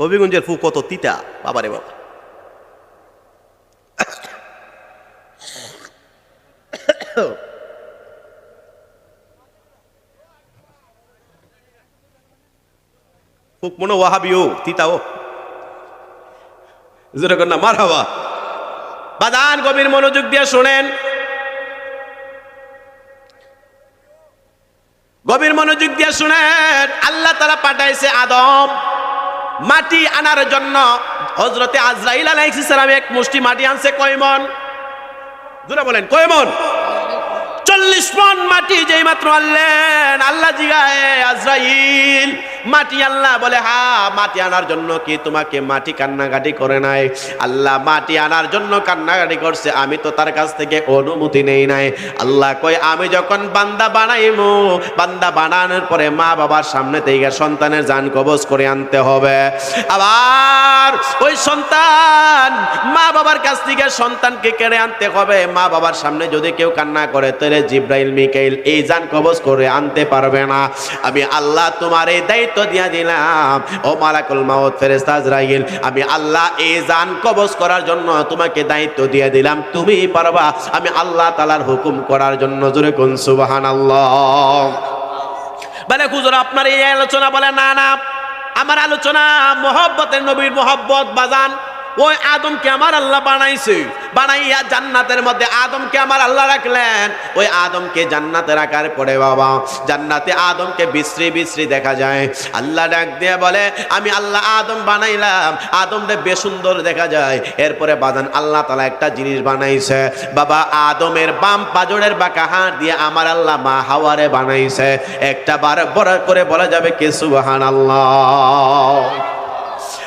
হবিগঞ্জের ফু কত তিতা বাবারে বাবা। ফুক মনে ওয়াহাবিও তিতাও। যেরকম না মারহাবা। বাদান গভীর মনোযোগ দিয়ে শোনেন, গভীর মনোযোগ দিয়ে শুনেন। আল্লাহ তাআলা পাঠাইছে আদম মাটি আনার জন্য। হযরতে আজরাইল আলাইহিস সালাম এক মুষ্টি মাটি আনছে। কয় মণ? জোরে বলেন কয় মণ? 40 মণ মাটি যেই মাত্র আনলেন, আল্লাহ জিগায় আজরাইল মাটি আল্লাহ বলে হ্যাঁ মাটি আনার জন্য কি তোমাকে মাটি কান্নাকাটি করে নাই? আল্লাহ মাটি আনার জন্য কান্নাকাটি করছে, আমি তো তার কাছ থেকে অনুমতি নেই নাই। আল্লাহ কই আমি যখন বান্দা বানাইমু, বান্দা বানানোর পরে মা বাবার সামনে থেকে সন্তানের জান কবজ করে আনতে হবে। আবার ওই সন্তান মা বাবার কাছ থেকে সন্তানকে কেড়ে আনতে হবে। মা বাবার সামনে যদি কেউ কান্না করে তাহলে জিব্রাইল মিকাইল এই জান কবজ করে আনতে পারবে না। আমি আল্লাহ তোমার এই দায়িত্ব দিয়া দিলাম, ও মালাকুল মাউত ফেরেশতা আজরাইল, আমি আল্লাহ এই জান কবজ করার জন্য তোমাকে দায়িত্ব দিয়ে দিলাম, তুমি পারবা আমি আল্লাহ তাআলার হুকুম করার জন্য। জোরে কোন সুবহানাল্লাহ। বলে হুজুর আপনার এই আলোচনা, বলে না না আমার আলোচনা মোহব্বতের নবীর মোহব্বত বাজান। ওই আদমকে আমার আল্লাহ বানাইছে, বানাইয়া জান্নাতের মধ্যে আদমকে আমার আল্লাহ রাখলেন। ওই আদমকে জান্নাতে রাখার পরে বাবা জান্নাতে আদমকে বিশ্রী বিশ্রী দেখা যায়। আল্লাহ ডাক দিয়ে বলে আমি আল্লাহ আদম বানাইলাম, আদমরে বেসুন্দর দেখা যায়। এরপরে বাজান আল্লাহ তাআলা একটা জিনিস বানাইছে বাবা, আদমের বাম পাজরের বাঁকা হাত দিয়ে আমার আল্লাহ মা হাওয়ারে বানাইছে। একটা বার বড় করে বলা যাবে কে সুবহানাল্লাহ।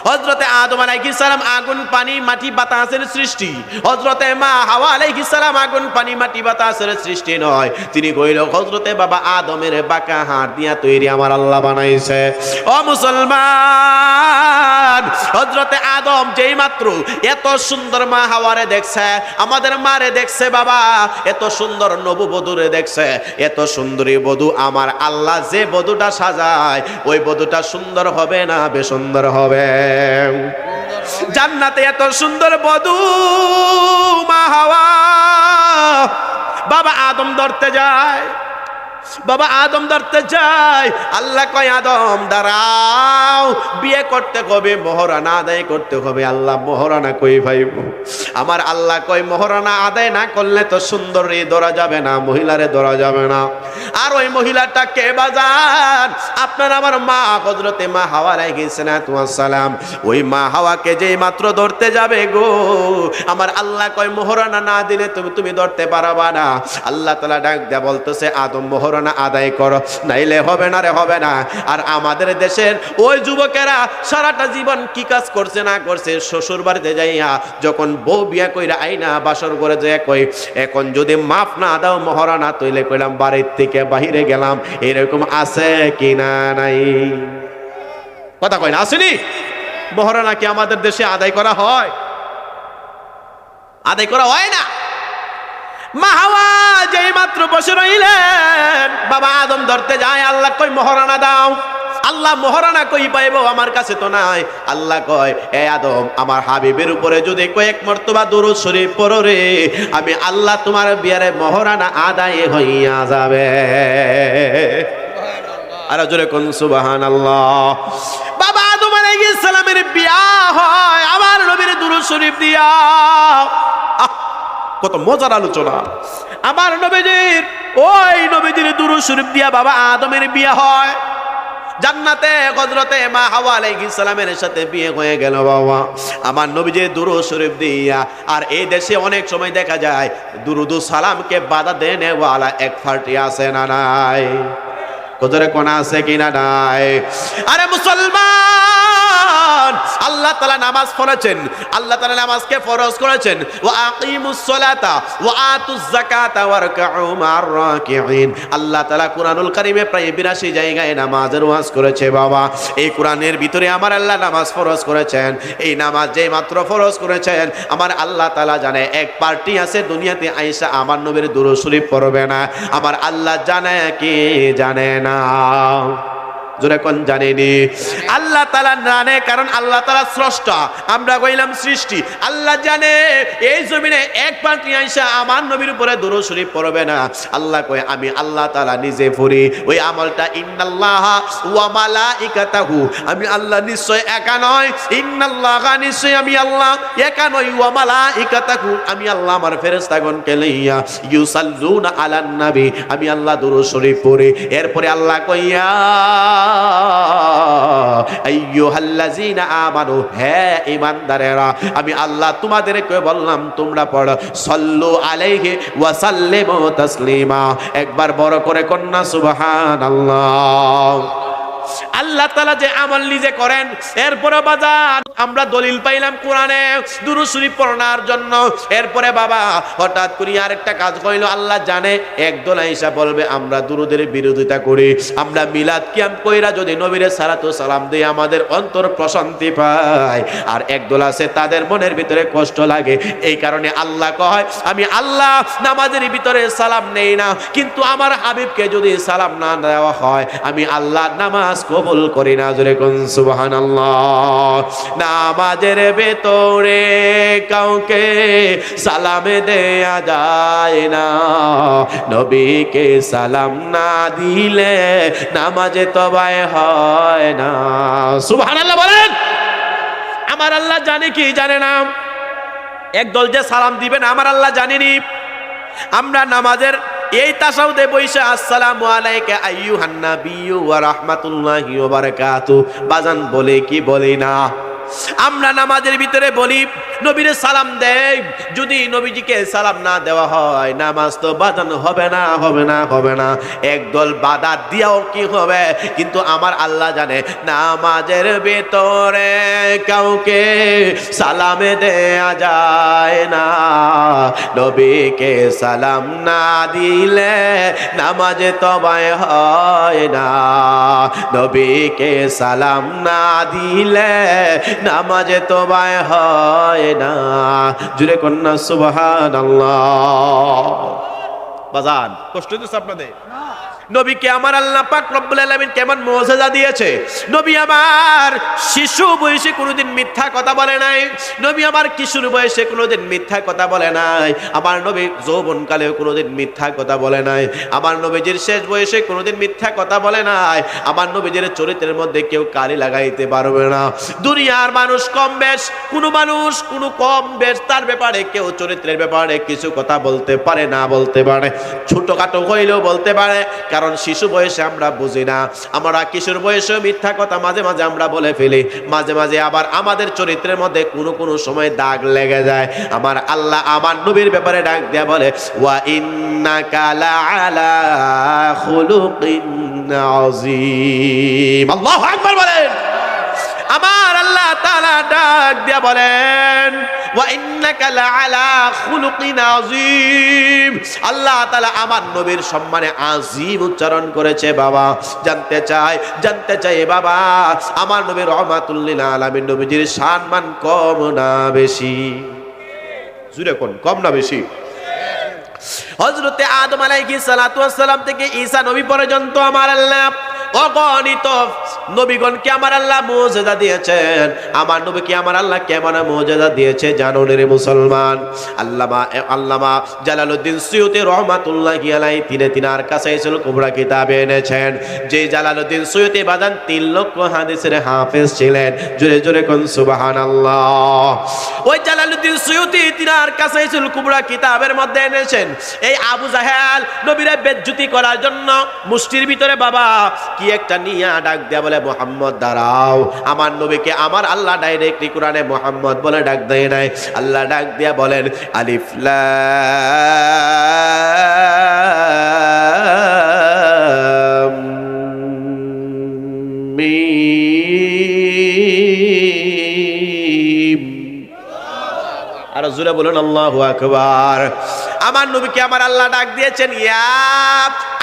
হযরতে আদম আলাইহিস সালাম আগুন পানি মাটি বাতাসের সৃষ্টি, হযরতে মা হাওয়া আলাইহিস সালাম আগুন পানি মাটি বাতাসের সৃষ্টি নয়। তিনি কইল হযরতে বাবা আদমের বাঁকা হাত দিয়া তৈরি আমার আল্লাহ বানাইছে। ও মুসলমান, হযরতে আদম যেই মাত্র এত সুন্দর মা হাওয়ারে দেখছে, আমাদের মারে দেখছে বাবা, এত সুন্দর নববধূরে দেখছে, এত সুন্দরী বধূ আমার আল্লাহ যে বধূটা সাজায় ওই বধূটা সুন্দর হবে না বেসুন্দর হবে? জান্নাতে এত সুন্দর বধূ মা হাওয়া বাবা আদম ধরতে যায়, বাবা আদম ধরতে যায়। আল্লাহ কয় আদম দাঁড়াও, বিয়ে করতে হবে, মোহরানা আদায় করতে হবে। আল্লাহ মোহরানা কই পাইব? আমার আল্লাহ কয় মোহরানা আদায় না করলে তো সুন্দরী ধরা যাবে না, মহিলারে ধরা যাবে না। আর ওই মহিলাটা কে বাজান? আপনার আমার মা হযরতে মা হাওয়া আলাইহিস সালাম। ওই মা হাওয়াকে যেই মাত্র ধরতে যাবে গো, আমার আল্লাহ কয় মোহরানা না দিলে তুমি ধরতে পারবা না। আল্লাহ তাআলা ডাক দেয়া বলতেছে আদম মোহরানা আদায় করো, নাইলে হবে না রে, হবে না। আর আমাদের দেশের ওই যুবকেরা সারাটা জীবন কি কাজ করছে না করছে, শ্বশুর বাড়িতে যাইয়া যখন বউ বিয়া কইরা আইনা বাসর করে যায় কই এখন যদি মাফ না দাও মোহরানা, তইলে কইলাম বাড়ির থেকে বাহিরে গেলাম। এরকম আছে কি না? নাই কথা কয় না, আসেনি? মোহরানা কি আমাদের দেশে আদায় করা হয়? আদায় করা হয় না। মা হাওয়া যেই মাত্র বসে রইলেন বাবা আদম ধরতে যায়, আল্লাহ কই মোহরানা দাও। আল্লাহ মোহরানা কই পাইব? আমার কাছে তো নাই। আল্লাহ কয় এ আদম আমার হাবিবের উপরে যদি কয়েক মর্তবা দুরূদ শরীফ পড়ো রে, আমি আল্লাহ তোমার বিয়ারে মোহরানা আদায় হইয়া যাবে। আর জোরে কোন সুবহানাল্লাহ। বাবা আদম আলাইহিস সালামের বিয়া হয় আমার নবীর দুরূদ শরীফ দিয়া। কত মজার আলোচনা। আমার নবীজির ওই নবীজির দুরূদ শরীফ দিয়া বাবা আদমের বিয়ে হয়। জান্নাতে হযরতে মা হাওয়া আলাইহিস সালামের সাথে বিয়ে হয়ে গেল বাবা আমার নবীজির দুরূদ শরীফ দিয়া। আর এই দেশে অনেক সময় দেখা যায় দুরূদ সালামকে বাধা দেনে ওয়ালা এক ফাটি আছে না নাই? কোজরে কোন আছে কিনা নাই? আরে মুসলমান, আল্লাহ তাআলা নামাজ পড়েছেন, আল্লাহ তাআলা নামাজকে ফরজ করেছেন। ওয়া আকিমুস সালাতা ওয়া আতুজ যাকাতা ওয়ারকাউ মা'আর রাকিঈন। আল্লাহ তাআলা কুরআনুল কারীমে প্রায় 82 জায়গায় নামাজের ওয়াজ করেছে বাবা। এই কোরআনের ভিতরে আমার আল্লাহ নামাজ ফরজ করেছেন। এই নামাজ যেই মাত্র ফরজ করেছেন আমার আল্লাহ তাআলা জানে এক পার্টি আছে দুনিয়াতে আইসা আমার নবীর দুরূদ শরীফ পড়বে না। আমার আল্লাহ জানে কি জানে না? জোরে কোন জানেনি? আল্লাহ তাআলা জানে, কারণ আল্লাহ তাআলা স্রষ্টা, আমরা কইলাম সৃষ্টি। আল্লাহ জানে এই জমিনে এক পার্টি আইসা আমার নবীর উপরে দুরূদ শরীফ পড়বে না। আল্লাহ কয় আমি আল্লাহ তাআলা নিজে পড়ি ওই আমলটা। ইন্নাল্লাহা ওয়া মালাইকাতাহু, আমি আল্লাহ নিশ্চয় একা নয়। ইন্নাল্লাহা নিশ্চয় আমি আল্লাহ একা নয়। ওয়া মালাইকাতাহু আমি আল্লাহ আমার ফেরেশতাগণকে লইয়া ইউসাল্লুনা আলান নবী, আমি আল্লাহ দুরূদ শরীফ পড়ি। এরপরে আল্লাহ কইয়া আইয়ুহাল্লাযীনা আমানু, হে ঈমানদারেরা আমি আল্লাহ তোমাদেরকে বললাম তোমরা পড়ো সাল্লু আলাইহি ওয়া সাল্লিমু তাসলিমা। একবার বড় করে কন্না সুবহানাল্লাহ। আল্লাহ তাআলা যে আমল নিজে করেন, এরপরে বাজার আমরা দলিল পাইলাম কোরআনে দুরূদ শরীফ পড়ার জন্য। এরপরে বাবা হঠাৎ করে আরেকটা কাজ কইলো, আল্লাহ জানে একদল আইসা বলবে আমরা দুরুদের বিরোধিতা করি, আমরা মিলাদ কিয়াম কইরা যদি নবীর সালাতু সালাম দেই আমাদের অন্তর প্রশান্তি পায়, আর একদল আছে তাদের মনের ভিতরে কষ্ট লাগে। এই কারণে আল্লাহ কয় আমি আল্লাহ নামাজের ভিতরে সালাম নেই না, কিন্তু আমার হাবিবকে যদি সালাম না দেওয়া হয় আমি আল্লাহ নামাজ কবুল করি না। জোরে কোন সুবহানাল্লাহ। নামাজের ভেতরে কাউকে সালাম দেয়া যায় না, নবীকে সালাম না দিলে নামাজে তবায় হয় না। সুবহানাল্লাহ বলেন। আমার আল্লাহ জানে কি জানে না? একদল যে সালাম দিবেন আমার আল্লাহ জানেনি। আমরা নামাজের এই তাশাহুদে বইসা আসসালামু আলাইকা আইয়ুহান নাবিয়্যু ওয়া রাহমাতুল্লাহি ওয়া বারাকাতুহু বাজান বলে কি বলি না? আমরা নামাজের ভিতরে বলি নবীরে সালাম দেই, যদি নবীজিকে সালাম না দেওয়া হয় নামাজ তো বাজানো হবে না, হবে না, হবে না। একদল বাধা দিয়াও কি হবে? কিন্তু আমার আল্লাহ জানে নামাজের ভিতরে কাউকে সালামে দেয়া যায় না, নবীকে সালাম না দিলে নামাজে তবায় হয় না, নবীকে সালাম না দিলে নামাজে তবায় হয় না। জুড়ে কন্যা সুবহানাল্লাহ। বাজান কষ্ট হচ্ছে আপনাদের? নবীকে আমার আল্লাহ পাক রব্বুল আলামিন কেমন মুজিজা দিয়েছে। নবী আমার শিশু বয়সে কোনোদিন মিথ্যা কথা বলে নাই, নবী আমার কিশোর বয়সে কোনোদিন মিথ্যা কথা বলে নাই, আমার নবী যৌবনকালেও কোনোদিন মিথ্যা কথা বলে নাই, আমার নবীজির শেষ বয়সে কোনোদিন মিথ্যা কথা বলে নাই। আমার নবীজির চরিত্রের মধ্যে কেউ কালি লাগাইতে পারবে না। দুনিয়ার মানুষ কম বেশ, কোনো মানুষ কোনো কম বেশ তার ব্যাপারে কেউ চরিত্রের ব্যাপারে কিছু কথা বলতে পারে না, বলতে পারে ছোটখাটো হইলেও বলতে পারে, কারণ শিশু বয়সে আমরা বুঝি না। আমরা কিশোর বয়সে মিথ্যা কথা মাঝে মাঝে আমরা বলে ফেলি, মাঝে মাঝে আবার আমাদের চরিত্রের মধ্যে কোনো কোনো সময় দাগ লেগে যায়। আমার আল্লাহ আমার নবীর ব্যাপারে ডাক দেয়া বলে ওয়া ইন্নাকা লাআলা খুলুকিন আযীম। আল্লাহু আকবার বলেন। আমার আল্লাহ তাআলা ডাক দিয়া বলেন ওয়া ইন্নাকা লাআলা খুলুকিন আযীম। আল্লাহ তাআলা আমার নবীর সম্মানে আযীম উচ্চারণ করেছে। বাবা জানতে চাই বাবা আমার নবী রাহমাতুল লিল আলামিন নবীজির সম্মান কম না বেশি? জুরে কোন কম না বেশি? হযরতে আদম আলাইহিস সালাতু ওয়াস সালাম থেকে ঈসা নবী পর্যন্ত আমার আল্লাহ অগণিত নবীগণকে আমার আল্লাহ মুজিজা দিয়েছেন। আমার নবীকে আমার আল্লাহ কেমন মুজিজা দিয়েছে জানো রে মুসলমান? আল্লামা জালালউদ্দিন সুয়ুতী রাহমাতুল্লাহি আলাইহি তিনার কাসাইসুল কুবরা কিতাবে এনেছেন যে জালালউদ্দিন সুয়ুতী বাদান 3 লক্ষ হাদিসের হাফেজ ছিলেন। জোরে জোরে কোন সুবহানাল্লাহ। ওই জালালউদ্দিন সুয়ুতী তিনার কাসাইসুল কুবরা কিতাবের মধ্যে এনেছেন এই আবু জাহেল নবীরে বেজ্জতি করার জন্য মুষ্টির ভিতরে বাবা কি একটা নিয়া ডাক দেয়া বলে মুহাম্মদ দাঁড়াও। আমার নবীকে আমার আল্লাহ ডাইরেক্টলি কোরআনে মুহাম্মদ বলে ডাক দেয় নাই। আল্লাহ ডাক দিয়া বলেন আলিফ লাম মিম। আর জোরে বলুন আল্লাহু আকবার। আমার নবীকে আমার আল্লাহ ডাক দিয়েছেন ইয়া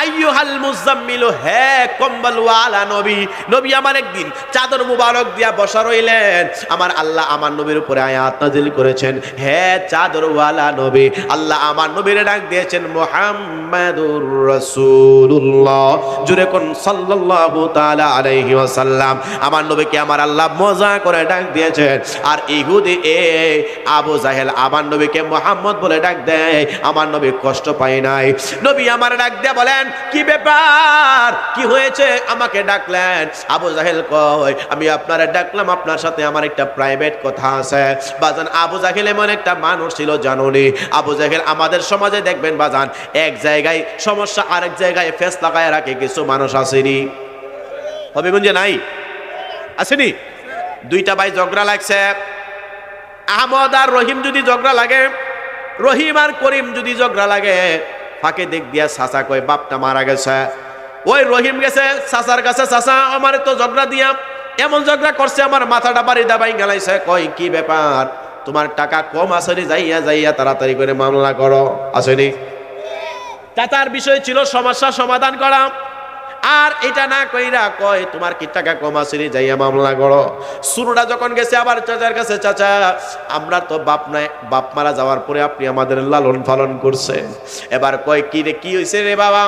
আইয়ুহাল মুজাম্মিল, হে কম্বলওয়ালা নবী। নবী আমার একদিন চাদর মুবারক দিয়া বসা রইলেন। আমার আল্লাহ আমার নবীর উপরে আয়াত নাযিল করেছেন হে চাদরওয়ালা নবী। আল্লাহ আমার নবীরে ডাক দিয়েছেন মুহাম্মাদুর রাসূলুল্লাহ। জুরে কোন সাল্লাল্লাহু তাআলা আলাইহি ওয়াসাল্লাম। আমার নবীকে আমার আল্লাহ মজা করে ডাক দিয়েছেন। আর ইহুদি আবু জাহেল আমার নবীকে মুহাম্মদ বলে ডাক দেয়। আমার নবী কষ্ট পায় নাই। নবী আমার ডাক দিয়ে বলেন কি ব্যাপার, কি হয়েছে আমাকে ডাকলেন? আবু জাহেল কয় আমি আপনারে ডাকলাম, আপনার সাথে আমার একটা প্রাইভেট কথা আছে। বাজান আবু জাহেল এমন একটা মানুষ ছিল জানুনি। আবু জাহেল আমাদের সমাজে দেখবেন বাজান এক জায়গায় সমস্যা আরেক জায়গায় ফেস লাগায় রাখে কিছু মানুষ আসেনি, হবিগঞ্জে নাই আসেনি? দুইটা ভাই ঝগড়া লাগছে, আহমদ আর রহিম যদি ঝগড়া লাগে, রহিম আর করিম যদি ঝগড়া লাগে, ফাঁকে দিক দিয়া চাচা কয় বাপটা মারা গেছে, ওই রহিম গেছে চাচার কাছে, চাচা আমার তো ঝগড়া দিয়া এমন ঝগড়া করছে আমার মাথাটা বাড়ি দাবাই গেলাইছে। কয় কি ব্যাপার, তোমার টাকা কম আসেনি, যাইয়া যাইয়া তাড়াতাড়ি করে মামলা করো। আসেনি? চাচার বিষয় ছিল সমস্যা সমাধান করা, আর এটা না কইরা কয় তোমার কি টাকা কম আসেনি, যাইয়া মামলা করো। শুরুটা যখন গেছে আবার চাচার কাছে, চাচা আমরা তো বাপ নাই, বাপ মারা যাওয়ার পরে আপনি আমাদের লালন পালন করছেন। এবার কয় কি রে, কি হয়েছে রে বাবা?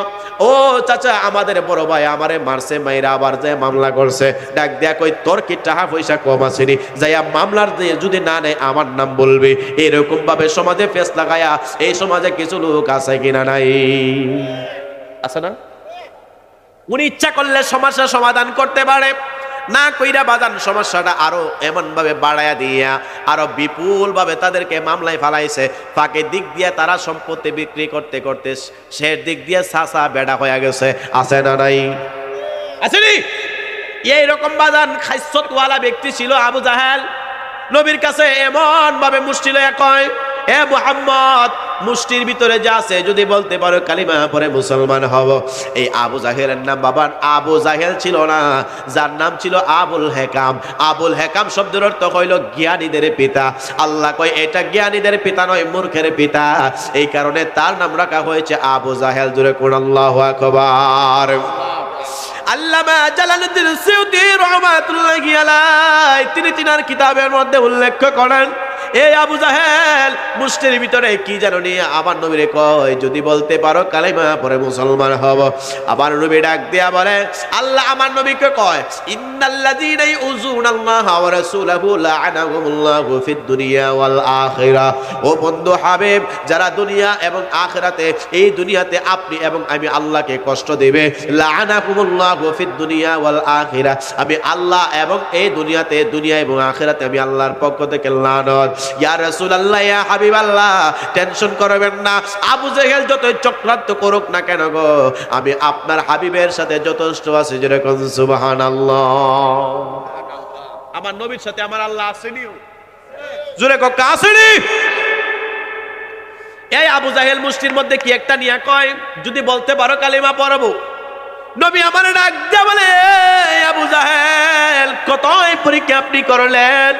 ও চাচা আমাদের বড় ভাই আমারে মারছে, মাইরা আবার যে মামলা করছে। ডাক দেয়া কই তোর কি টাকা পয়সা কম আসেনি, যাইয়া মামলার দিয়ে যদি না নেয় আমার নাম বলবি। এরকম ভাবে সমাজে ফেস লাগায়া এই সমাজে কিছু লোক আছে কিনা নাই? আছে না? উনি ইচ্ছা করলে সমস্যা সমাধান করতে পারে, না কইরা বাজান সমস্যাটা আরো এমন ভাবে বাড়ায়া দিয়া আরো বিপুল ভাবে তাদেরকে মামলায় ফালাইছে। ফাঁকে দিক দিয়ে তারা সম্পত্তি বিক্রি করতে করতে শেষ দিক দিয়ে চাচা বেড়া হয়ে গেছে। আছে না নাই? আসেনি? এইরকম বাজান খাইসতওয়ালা ব্যক্তি ছিল আবু জাহেল। নবীর কাছে এমন ভাবে মুষ্টি লইয়া কয়, এ মুহাম্মদ মুষ্টির ভিতরে যা আছে যদি বলতে পারো কালিমা পরে মুসলমান হব। এই আবু জাহেলের নাম বাবা আবু জাহেল ছিল না, যার নাম ছিল আবুল হেকাম। আবুল হেকাম শব্দের অর্থ হইল জ্ঞানীদের পিতা। আল্লাহ কয় এটা জ্ঞানীদের পিতা নয়, মূর্খের পিতা। এই কারণে তার নাম রাখা হয়েছে আবু জাহেল। জোরে কোন আল্লাহু আকবার। আল্লামা জালালউদ্দিন সুয়ুতী রাহমাতুল্লাহি আলাইহি তিনি তিনার কিতাবের মধ্যে উল্লেখ করেন, এই আবু জাহেল মুষ্টির ভিতরে কি জানো নিয়ে আমার নবীরে কয় যদি বলতে পারো কালেমা পরে মুসলমান হব। আবার নবী ডাক দিয়া বলে, আল্লাহ আমার নবীকে কয় ইন্নাল্লাযীনা ইউযুনাল্লাহা ওয়া রাসূলাহু লা'আনাহুমুল্লাহু ফিদ দুনিয়া ওয়াল আখিরাহ। ও বন্ধু হাবিব, যারা দুনিয়া এবং আখিরাতে, এই দুনিয়াতে আপনি এবং আমি আল্লাহকে কষ্ট দেবে, লা'আনাহুমুল্লাহু ফিদ দুনিয়া ওয়াল আখিরাহ, আমি আল্লাহ এবং এই দুনিয়াতে, দুনিয়া এবং আখিরাতে আমি আল্লাহর পক্ষ থেকে লানত। ইয়া রাসূলুল্লাহ, ইয়া হাবিবাল্লাহ, টেনশন করবেন না। আবু জাহেল যতই চক্রান্ত করুক না কেন গো, আমি আপনার হাবিবের সাথে যথেষ্ট আছি। যেরকম সুবহানাল্লাহ। আমার নবীর সাথে আমার আল্লাহ আসেনি? জোরে কক আসেনি? এই আবু জাহেল মুষ্টির মধ্যে কি একটা নিয়া কয় যদি বলতে পারো কালিমা পড়বো। নবী আমার ডাক দিয়া বলে, আবু জাহেল কতই পরীক্ষা আপনি করলেন,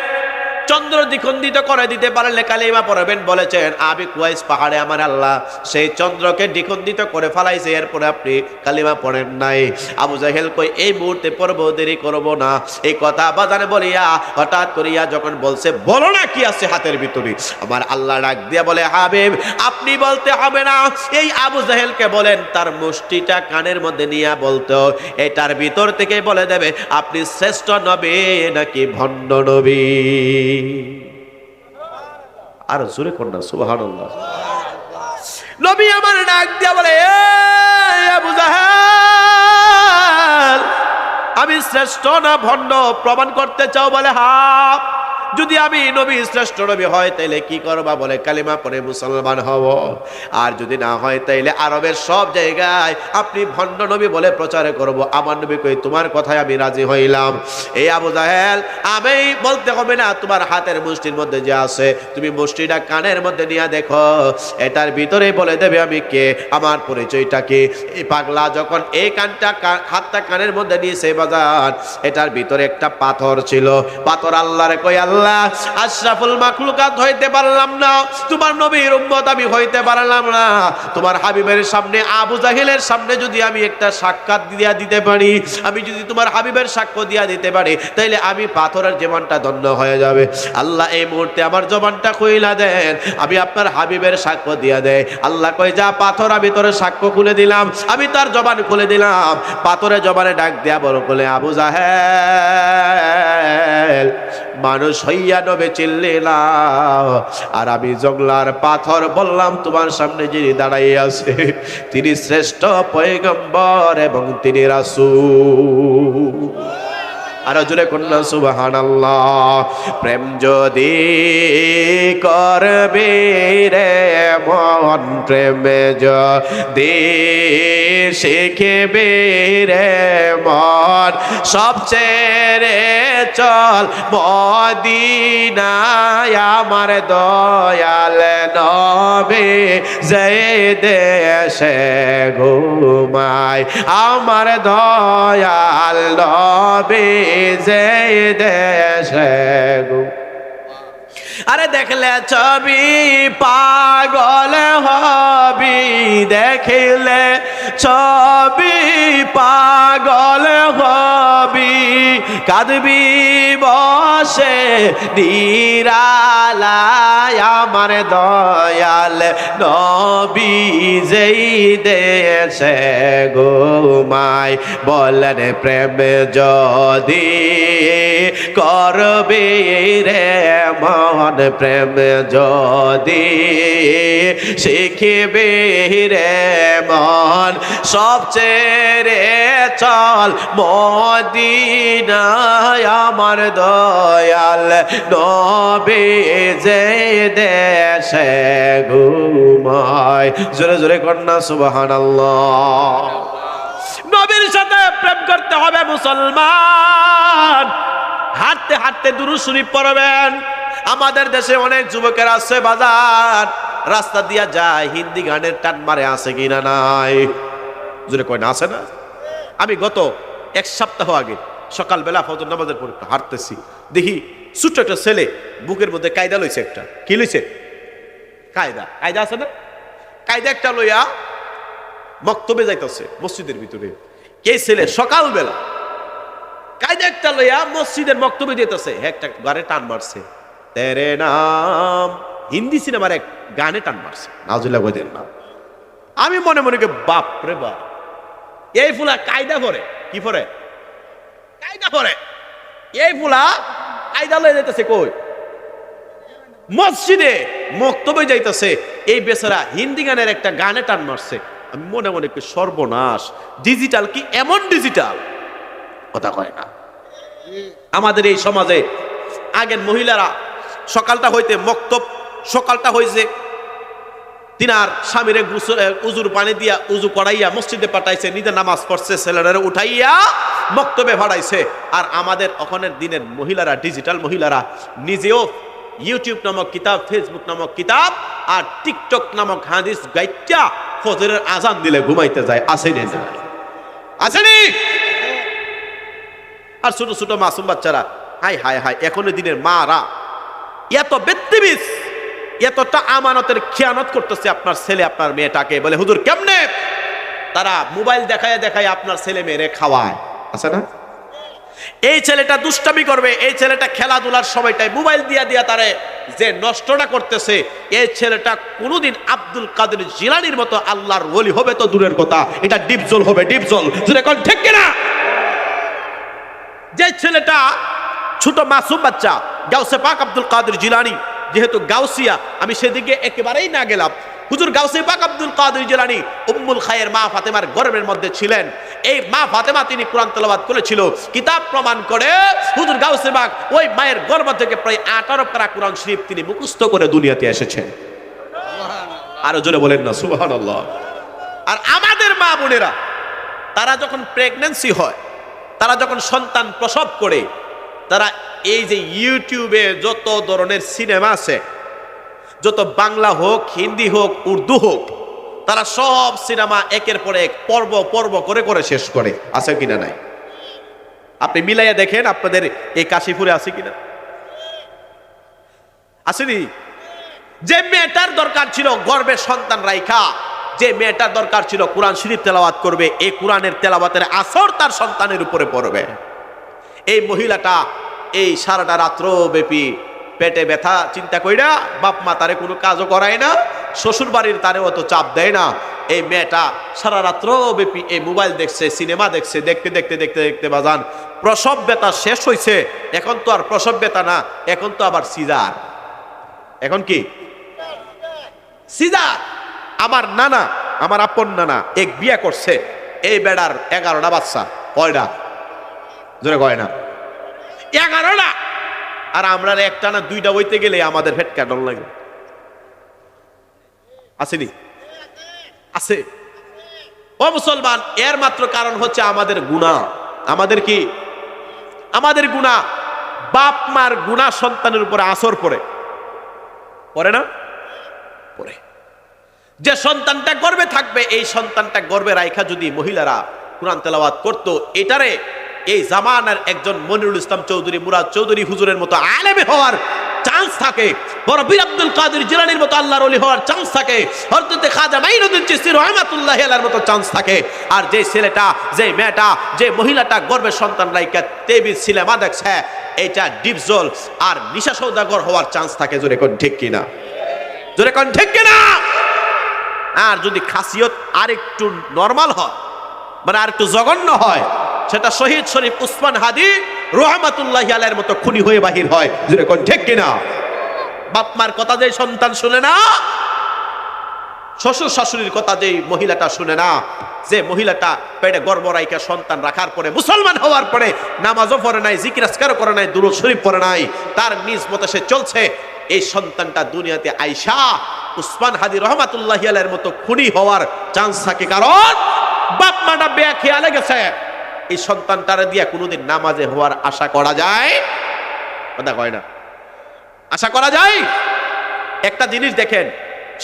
চন্দ্র দ্বিখণ্ডিত করে দিতে পারলে কালিমা পড়বেন বলেছেন। আবি কুয়াইস পাহাড়ে আমার আল্লাহ সেই চন্দ্রকে দ্বিখণ্ডিত করে ফেলাইছে, এরপরে আপনি কালিমা পড়েন নাই। আবু জাহেল কই এই মুহূর্তে পড়বো, দেরি করব না। এই কথা বাজারে বলিয়া হঠাৎ করিয়া যখন বলছে বলো না কি আছে হাতের ভিতরে, আমার আল্লাহ ডাক দিয়া বলে, হাবিব আপনি বলতে হবে না, এই আবু জাহেলকে বলেন তার মুষ্টিটা কানের মধ্যে নিয়ে বলতো, এটার ভিতর থেকে বলে দেবে আপনি শ্রেষ্ঠ নবী নাকি ভণ্ড নবী। আর জোরে কন্যা সুবহানাল্লাহ। নবী আমার ডাক দিয়া বলে, আবু জাহেল আমি শ্রেষ্ঠ না ভণ্ড প্রমাণ করতে চাও? বলে হ্যাঁ। যদি আমি নবী শ্রেষ্ঠ নবী হয় তাইলে কি করবা? বলে কালিমা পড়ে মুসলমান হব। আর যদি না হয় তাইলে আরবের সব জায়গায় আপনি ভণ্ড নবী বলে প্রচার করব। আমার নবী কই তোমার কথায় আমি রাজি হইলাম। এই আবু জাহেল আমি বলতে হবে না, তোমার হাতের মুষ্টির মধ্যে যে আছে তুমি মুষ্টিটা কানের মধ্যে নিয়ে দেখো, এটার ভিতরে বলে দেবে আমি কে, আমার পরিচয়টা কি। এই পাগলা যখন এই হাতটা কানের মধ্যে নিয়েছে বাজার, এটার ভিতরে একটা পাথর ছিল। পাথর আল্লাহরে কই, আল্লাহ আশরাফুল মাখলুকাত হইতে পারলাম না, তোমার নবীর উম্মত আমি হইতে পারলাম না, তোমার হাবিবের সামনে আবু জাহেলের সামনে যদি আমি একটা সাক্ষাৎ দিয়া দিতে পারি, আমি যদি তোমার হাবিবের সাক্ষ্য দিয়া দিতে পারি, তাইলে আমি পাথরের জীবনটা ধন্য হয়ে যাবে। আল্লাহ এই মুহূর্তে আমার জবানটা খুইলা দেন, আমি আপনার হাবিবের সাক্ষ্য দিয়া দেয়। আল্লাহ কই যা পাথর, আমি তোর সাক্ষ্য খুলে দিলাম, আমি তার জবান খুলে দিলাম। পাথরের জবানে ডাক দেয়া বড় বলে, আবু জাহেল মানুষ হইয়া নবে চিল্লে না, আর আমি জংলার পাথর বললাম তোমার সামনে যিনি দাঁড়াই আছে তিনি শ্রেষ্ঠ পয়গম্বর এবং তিনি রাসূল। আরো জোরে কন্যা সুবহানাল্লাহ। প্রেম যদি করবে রে মন প্রেমে যদি শিখবে রে মন সব ছেড়ে চল মদিনায় আমার দয়াল নবী যে দেশে ঘুমায় আমার দয়াল নবী যে দেশে ঘুমায় আরে দেখলে ছবি পাগল হবি দেখলে ছবি পাগল হবি কাঁদবি বসে নিরালায় আমার দয়াল নবী যেই দেশে ঘুমায় বলেন প্রেম যদি করবে রে মন প্রেম যদি শিখবে রে মন সব ছেড়ে চল মদিনায় আমার দয়াল নবী যে দেশে ঘুমায় জোরে জোরে কন্যা সুবহানাল্লাহ নবীর সাথে প্রেম করতে হবে মুসলমান হাঁটতে হাঁটতে দুরূদ শরীফ পড়বেন আমাদের দেশে অনেক যুবকের আছে বাজার রাস্তা দিয়া যায় হিন্দি গানের টান মারে আছে কিনা নাই জোরে কয় না আছে না আমি গত এক সপ্তাহ আগে সকালবেলা ফজর নামাজের পর হাঁটতেছি দেখি ছোট্ট একটা ছেলে বুকের মধ্যে কায়দা লইছে একটা কি লইছে কায়দা কায়দা আছে না কায়দা একটা লইয়া মক্তবে যাইতেছে মসজিদের ভিতরে এই ছেলে সকালবেলা কায়দা একটা লইয়া মসজিদের মক্তবে যেতেছে একটা গানে টান মারছে তেরে নাম হিন্দি সিনেমার এক গানে টান মারছে নাউজুবিল্লাহ কইতেন না আমি মনে মনে বাপ রে বাপ এই ফুলা কায়দা পড়ে কি পড়ে কায়দা পড়ে এই ফুলা কায়দা লয়ে যাইতেছে কই মসজিদে মক্তবে যাইতেছে এই বেচারা হিন্দি গানের একটা গানে টান মারছে আমি মনে মনে সর্বনাশ ডিজিটাল কি এমন ডিজিটাল কথা কয় না আমাদের এই সমাজে আগের মহিলারা সকালটা হইতে মক্তব সকালটা হয়েছে তিনার স্বামীরে উজুর পানি দিয়া উজু করাইয়া মসজিদে পাঠাইছে নিজে নামাজ পড়ছে ছেলেরা উঠাইয়া মক্তবে ভাড়াইছে আর আমাদের ওখানের দিনের মহিলারা ডিজিটাল মহিলারা নিজেও ইউটিউব নামক কিতাব ফেসবুক নামক কিতাব আর টিকটক নামক হাদিস গাইটা ফজরের আজান দিলে ঘুমাইতে যায় আসেনি না আসেনি আর ছোট ছোট মাসুম বাচ্চারা হাই হাই হাই এখনের দিনের মারা এত বেত্তিবিস এতটা আমানতের খেয়ানত করতেছে আপনার ছেলে আপনার মেয়েটাকে বলে হুজুর কেমনে তারা মোবাইল দেখায় দেখায় আপনার ছেলে মেয়েরে খাওয়ায় আছে না এই ছেলেটা দুষ্টামি করবে এই ছেলেটা খেলাধুলার সময়টায় মোবাইল দিয়া দিয়া তারে যে নষ্টটা করতেছে এই ছেলেটা কোনোদিন আব্দুল কাদের জিলানীর মতো আল্লাহর ওলি হবে তো দূরের কথা এটা ডিপজল হবে ডিপজল জুড়ে কোন ঠিক কিনা যে ছেলেটা ছোট মাসুম বাচ্চা গাউসে পাক আব্দুল কাদের জিলানী যেহেতু গাউসিয়া আমি সেদিকে একেবারেই না গেলাম হুজুর গাউসে পাক আব্দুল কাদের জিলানী উম্মুল খায়ের মা ফাতেমার গর্ভের মধ্যে ছিলেন এই মা ফাতেমা তিনি কোরআন তেলাওয়াত করেছিল কিতাব প্রমাণ করে হুজুর গাউসে পাক ওই মায়ের গর্ভ থেকে প্রায় 18 পারা কোরআন শরীফ তিনি মুখস্থ করে দুনিয়াতে এসেছেন আরো জোরে বলেন না সুবহানাল্লাহ আর আমাদের মা বোনেরা তারা যখন প্রেগন্যান্সি হয় তারা যখন সন্তান প্রসব করে তারা এই যে ইউটিউবে যত ধরনের সিনেমা আছে যত বাংলা হোক হিন্দি হোক উর্দু হোক তারা সব সিনেমা একের পর এক পর্ব পর্ব করে করে শেষ করে আছে কিনা নাই আপনি মিলাইয়া দেখেন আপনাদের এই কাশীপুরে আছে কিনা আসেনি যে মেয়েটার দরকার ছিল গর্ভে সন্তান রাইখা যে মেয়েটার দরকার ছিল কোরআন শরীফ তেলাওয়াত করবে এই কোরআনের তেলাওয়াতের আসর তার সন্তানের উপরে পড়বে এই মহিলাটা এই সারাটা রাত্র ব্যাপী পেটে ব্যথা চিন্তা কইরা বাপ মা তারে কোনো কাজও করায় না শ্বশুর বাড়ির তারে অত চাপ দেয় না এই মেয়েটা সারা রাত্র ব্যাপী এই মোবাইল দেখছে সিনেমা দেখছে দেখতে দেখতে দেখতে দেখতে বাজান প্রসব ব্যথা শেষ হয়েছে এখন তো আর প্রসব ব্যথা না এখন তো আবার সিজার এখন কি সিজার আমার নানা আমার আপন নানা এক বিয়া করছে এই বেড়ার 11টা বাচ্চা কয়টা জোরে কয় না 11টা আর আমরা একটা না দুইটা হইতে গেলে আমাদের ফেট কাটন লাগে আসেনি? আছে। ও মুসলমান, এর মাত্র কারণ হচ্ছে আমাদের গুনাহ। আমাদের কি? আমাদের গুনাহ। বাপ মার গুনাহ সন্তানের উপরে আসর পড়ে না? পড়ে। যে সন্তানটা গর্ভে থাকবে, এই সন্তানটা গর্ভে রাইখা যদি মহিলারা কুরআন তেলাওয়াত করত, এটারে এই জামানার একজন মনিরুল ইসলাম চৌধুরী, মুরাদ চৌধুরী হুজুরের মতো আলেমে হওয়ার চান্স থাকে, বড় পীর আব্দুল কাদের জিলানীর মতো আল্লাহর ওলি হওয়ার চান্স থাকে, হযরত খাজা মাইনুদ্দিন চিশতি রাহমাতুল্লাহি আলাইহির মতো চান্স থাকে। আর যে ছেলেটা, যে মেয়েটা, যে মহিলাটা গর্ভে সন্তান রাইখা টিভি সিনেমা দেখছে, এটা ডিপজল আর নিশা সওদাগর হওয়ার চান্স থাকে। জোরে কোন ঠিক কিনা? জোরে কোন ঠিক কিনা? আর যদি খাসিয়ত আরেকটু নরমাল হয়, মানে আরেকটু জঘন্য হয়, সেটা শহীদ শরীফ উসমান হাদি রাহমাতুল্লাহি আলাইহির মতো খুনি হয়ে বাহির হয়। জোরে কোন ঠিক কিনা? বাপ মার কথা যে সন্তান শুনে না, শ্বশুর শাশুড়ির কথা যে মহিলাটা শুনে না, যে মহিলাটা পেটে গর্ভ রাইখা সন্তান রাখার পরে, মুসলমান হওয়ার পরে নামাজও পড়ে নাই, জিকির আজকারও করে নাই, দুরূদ শরীফ পড়ে নাই, তার নিজ মতে সে চলছে, এই সন্তানটা দুনিয়াতে আইসা উসমান হাদি রাহমাতুল্লাহি আলাইহির মতো খুনি হওয়ার চান্স থাকে। কারণ বাপ মাটা বেখেয়ালে গেছে। এই সন্তানটারে দিয়া কোনোদিন নামাজে হওয়ার আশা করা যায়? কথা কয় না। আশা করা যায়? একটা জিনিস দেখেন,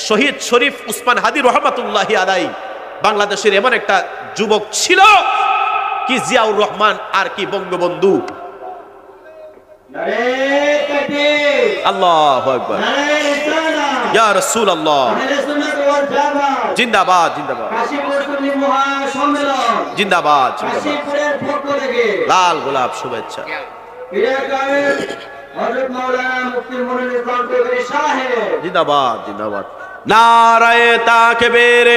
শহীদ শরীফ উসমান হাদি রাহমাতুল্লাহি আলাইহি বাংলাদেশের এমন একটা যুবক ছিল, কি জিয়াউর রহমান আর কি বঙ্গবন্ধু। আল্লাহু আকবার, ইয়া রাসূলুল্লাহ, জিন্দাবাদ জিন্দাবাদ জিন্দাবাদ জিন্দাবাদ, লাল গোলাপ শুভেচ্ছা। জিন্দাবাদ জিন্দাবাদ। নারায়ে তাকবীর,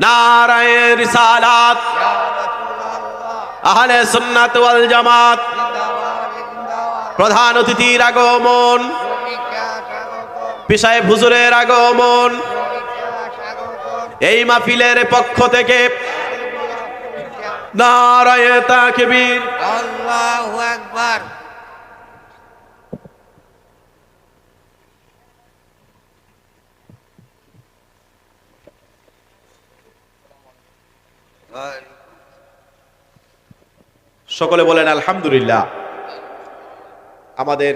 নারায়ে রিসালাত, আহলে সুন্নাত ওয়াল জামাত। প্রধান অতিথির আগমন, পিসাহেব হুজুরের আগমন, এই মাহফিলের পক্ষ থেকে নারায়ে তাকবীর, আল্লাহু আকবার। সকলে বলেন আলহামদুলিল্লাহ। আমাদের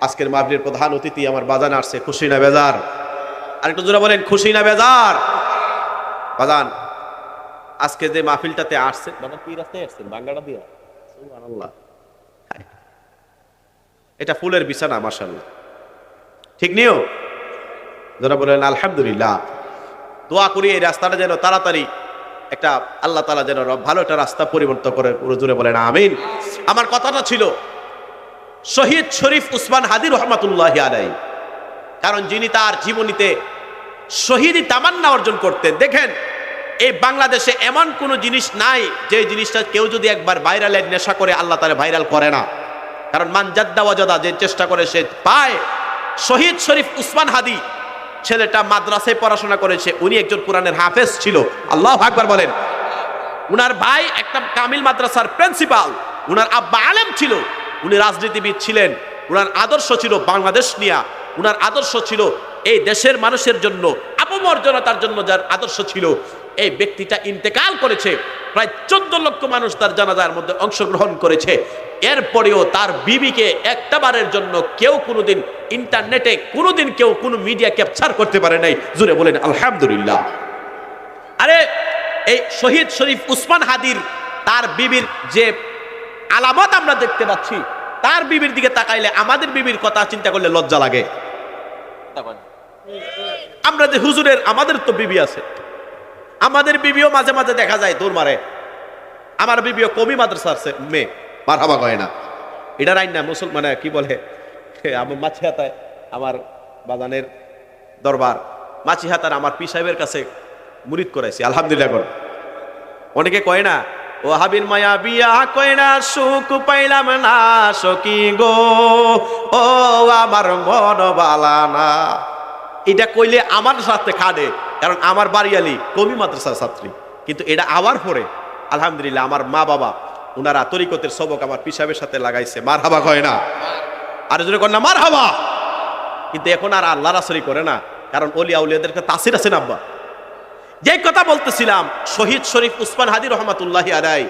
আজকের মাহফিলের প্রধান অতিথি আমার বাজান আসছে, খুশি না বেজার? আরেকটু জোরে বলেন, খুশি না বেজার? বাজান আজকে যে মাহফিলটাতে আসছে, বাজান কি রাস্তায় আসছেন? বাঙ্গাটা দিয়া, সুবহানাল্লাহ। এটা ফুলের বিছানা, মাশাআল্লাহ, ঠিক নিও? যারা বলেন আলহামদুলিল্লাহ। দোয়া করি এই রাস্তাটা যেন তাড়াতাড়ি একটা, আল্লাহ তাআলা যেন ভালো একটা রাস্তা পরিবর্তন করে। জোরে বলেন আমিন। আমার কথাটা ছিল শহীদ শরীফ উসমান হাদি রাহমাতুল্লাহি আলাইহি, কারণ যিনি তার জীবনীতে শহীদি তামান্না অর্জন করতেন। দেখেন, এই বাংলাদেশে এমন কোন জিনিস নাই যে জিনিসটা কেউ যদি একবার ভাইরালের নেশা করে আল্লাহ তাআলা ভাইরাল করে না। কারণ মান জাদ্দা ওয়াজাদা, যে চেষ্টা করে সে পায়। শহীদ শরীফ উসমান হাদি ছেলেটা মাদ্রাসায় পড়াশোনা করেছে, উনি একজন কোরআনের হাফেজ ছিল। আল্লাহু আকবার বলেন। উনার ভাই একটা কামিল মাদ্রাসার প্রিন্সিপাল, উনার আব্বা আলেম ছিল, উনি রাজনীতিবিদ ছিলেন। উনার আদর্শ ছিল বাংলাদেশ নিয়া, উনার আদর্শ ছিল এই দেশের মানুষের জন্য, আপমর্যাদার জন্য যার আদর্শ ছিল। এই ব্যক্তিটা ইন্তেকাল করেছে, প্রায় 14 লক্ষ মানুষ তার জানাজার মধ্যে অংশগ্রহণ করেছে। এরপরেও তার বিবিকে একটা বারের জন্য কেউ কোনোদিন ইন্টারনেটে কোনোদিন কেউ কোনো মিডিয়া ক্যাপচার করতে পারে নাই। জুড়ে বলেন আলহামদুলিল্লাহ। আরে এই শহীদ শরীফ উসমান হাদির তার বিবির যে আলামত আমরা দেখতে পাচ্ছি, তার বিবির দিকে তাকাইলে আমাদের বিবির কথা চিন্তা করলে লজ্জা লাগে। আমরা যে হুজুরের, আমাদের তো বিবি আছে, আমাদের বিবিও মাঝে মাঝে দেখা যায় দৌড় মারে। আমার বিবিও কমি মাদ্রাসার মেয়ে, মারহাবা কয় না। এটা রাইন না মুসলমান, কি বলে, আমার মাছি হাতায় আমার বাগানের দরবার, মাছি হাতার আমার পীর সাহেবের কাছে মুরিদ করাইছি। আলহামদুলিল্লাহ করে। অনেকে কয় না, ও হাবির মায়া বিয়া কয় না, সুখ পাইলাম না সখী গো, ও আমার মন বালানা। এটা কইলে আমার সাথে খাড়ে, কারণ আমার বাড়িয়ালি কমি মাদ্রাসার ছাত্রী। কিন্তু এটা আবার পরে আলহামদুলিল্লাহ আমার মা বাবা উনারা তরিকতের সবক আমার পীর সাহেবের সাথে লাগাইছে। মারহাবা কয় না? আর যদি কর না মারহাবা। কিন্তু এখন আর আল্লাহ রাসূলি করে না, কারণ ওলিয়া উলিয়াদেরকে তাসির আছে না আব্বা। যে কথা বলতেছিলাম, শহীদ শরীফ উসমান হাদি রহমাতুল্লাহি আলাইহি,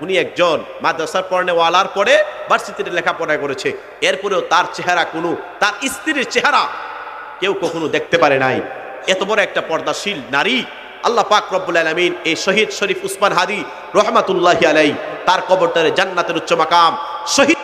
উনি একজন মাদ্রাসার পড়নেওয়ালার পরে ভার্সিটিতে লেখাপড়া করেছে, এরপরেও তার চেহারা কোনো, তার স্ত্রীর চেহারা কেউ কখনো দেখতে পারে নাই। এত বড় একটা পর্দাশীল নারী আল্লাহ পাক রব্বুল আলামিন এই শহীদ শরীফ উসমান হাদি রহমাতুল্লাহি আলাইহি তার কবরটারে জান্নাতের উচ্চ মাকাম, শহীদ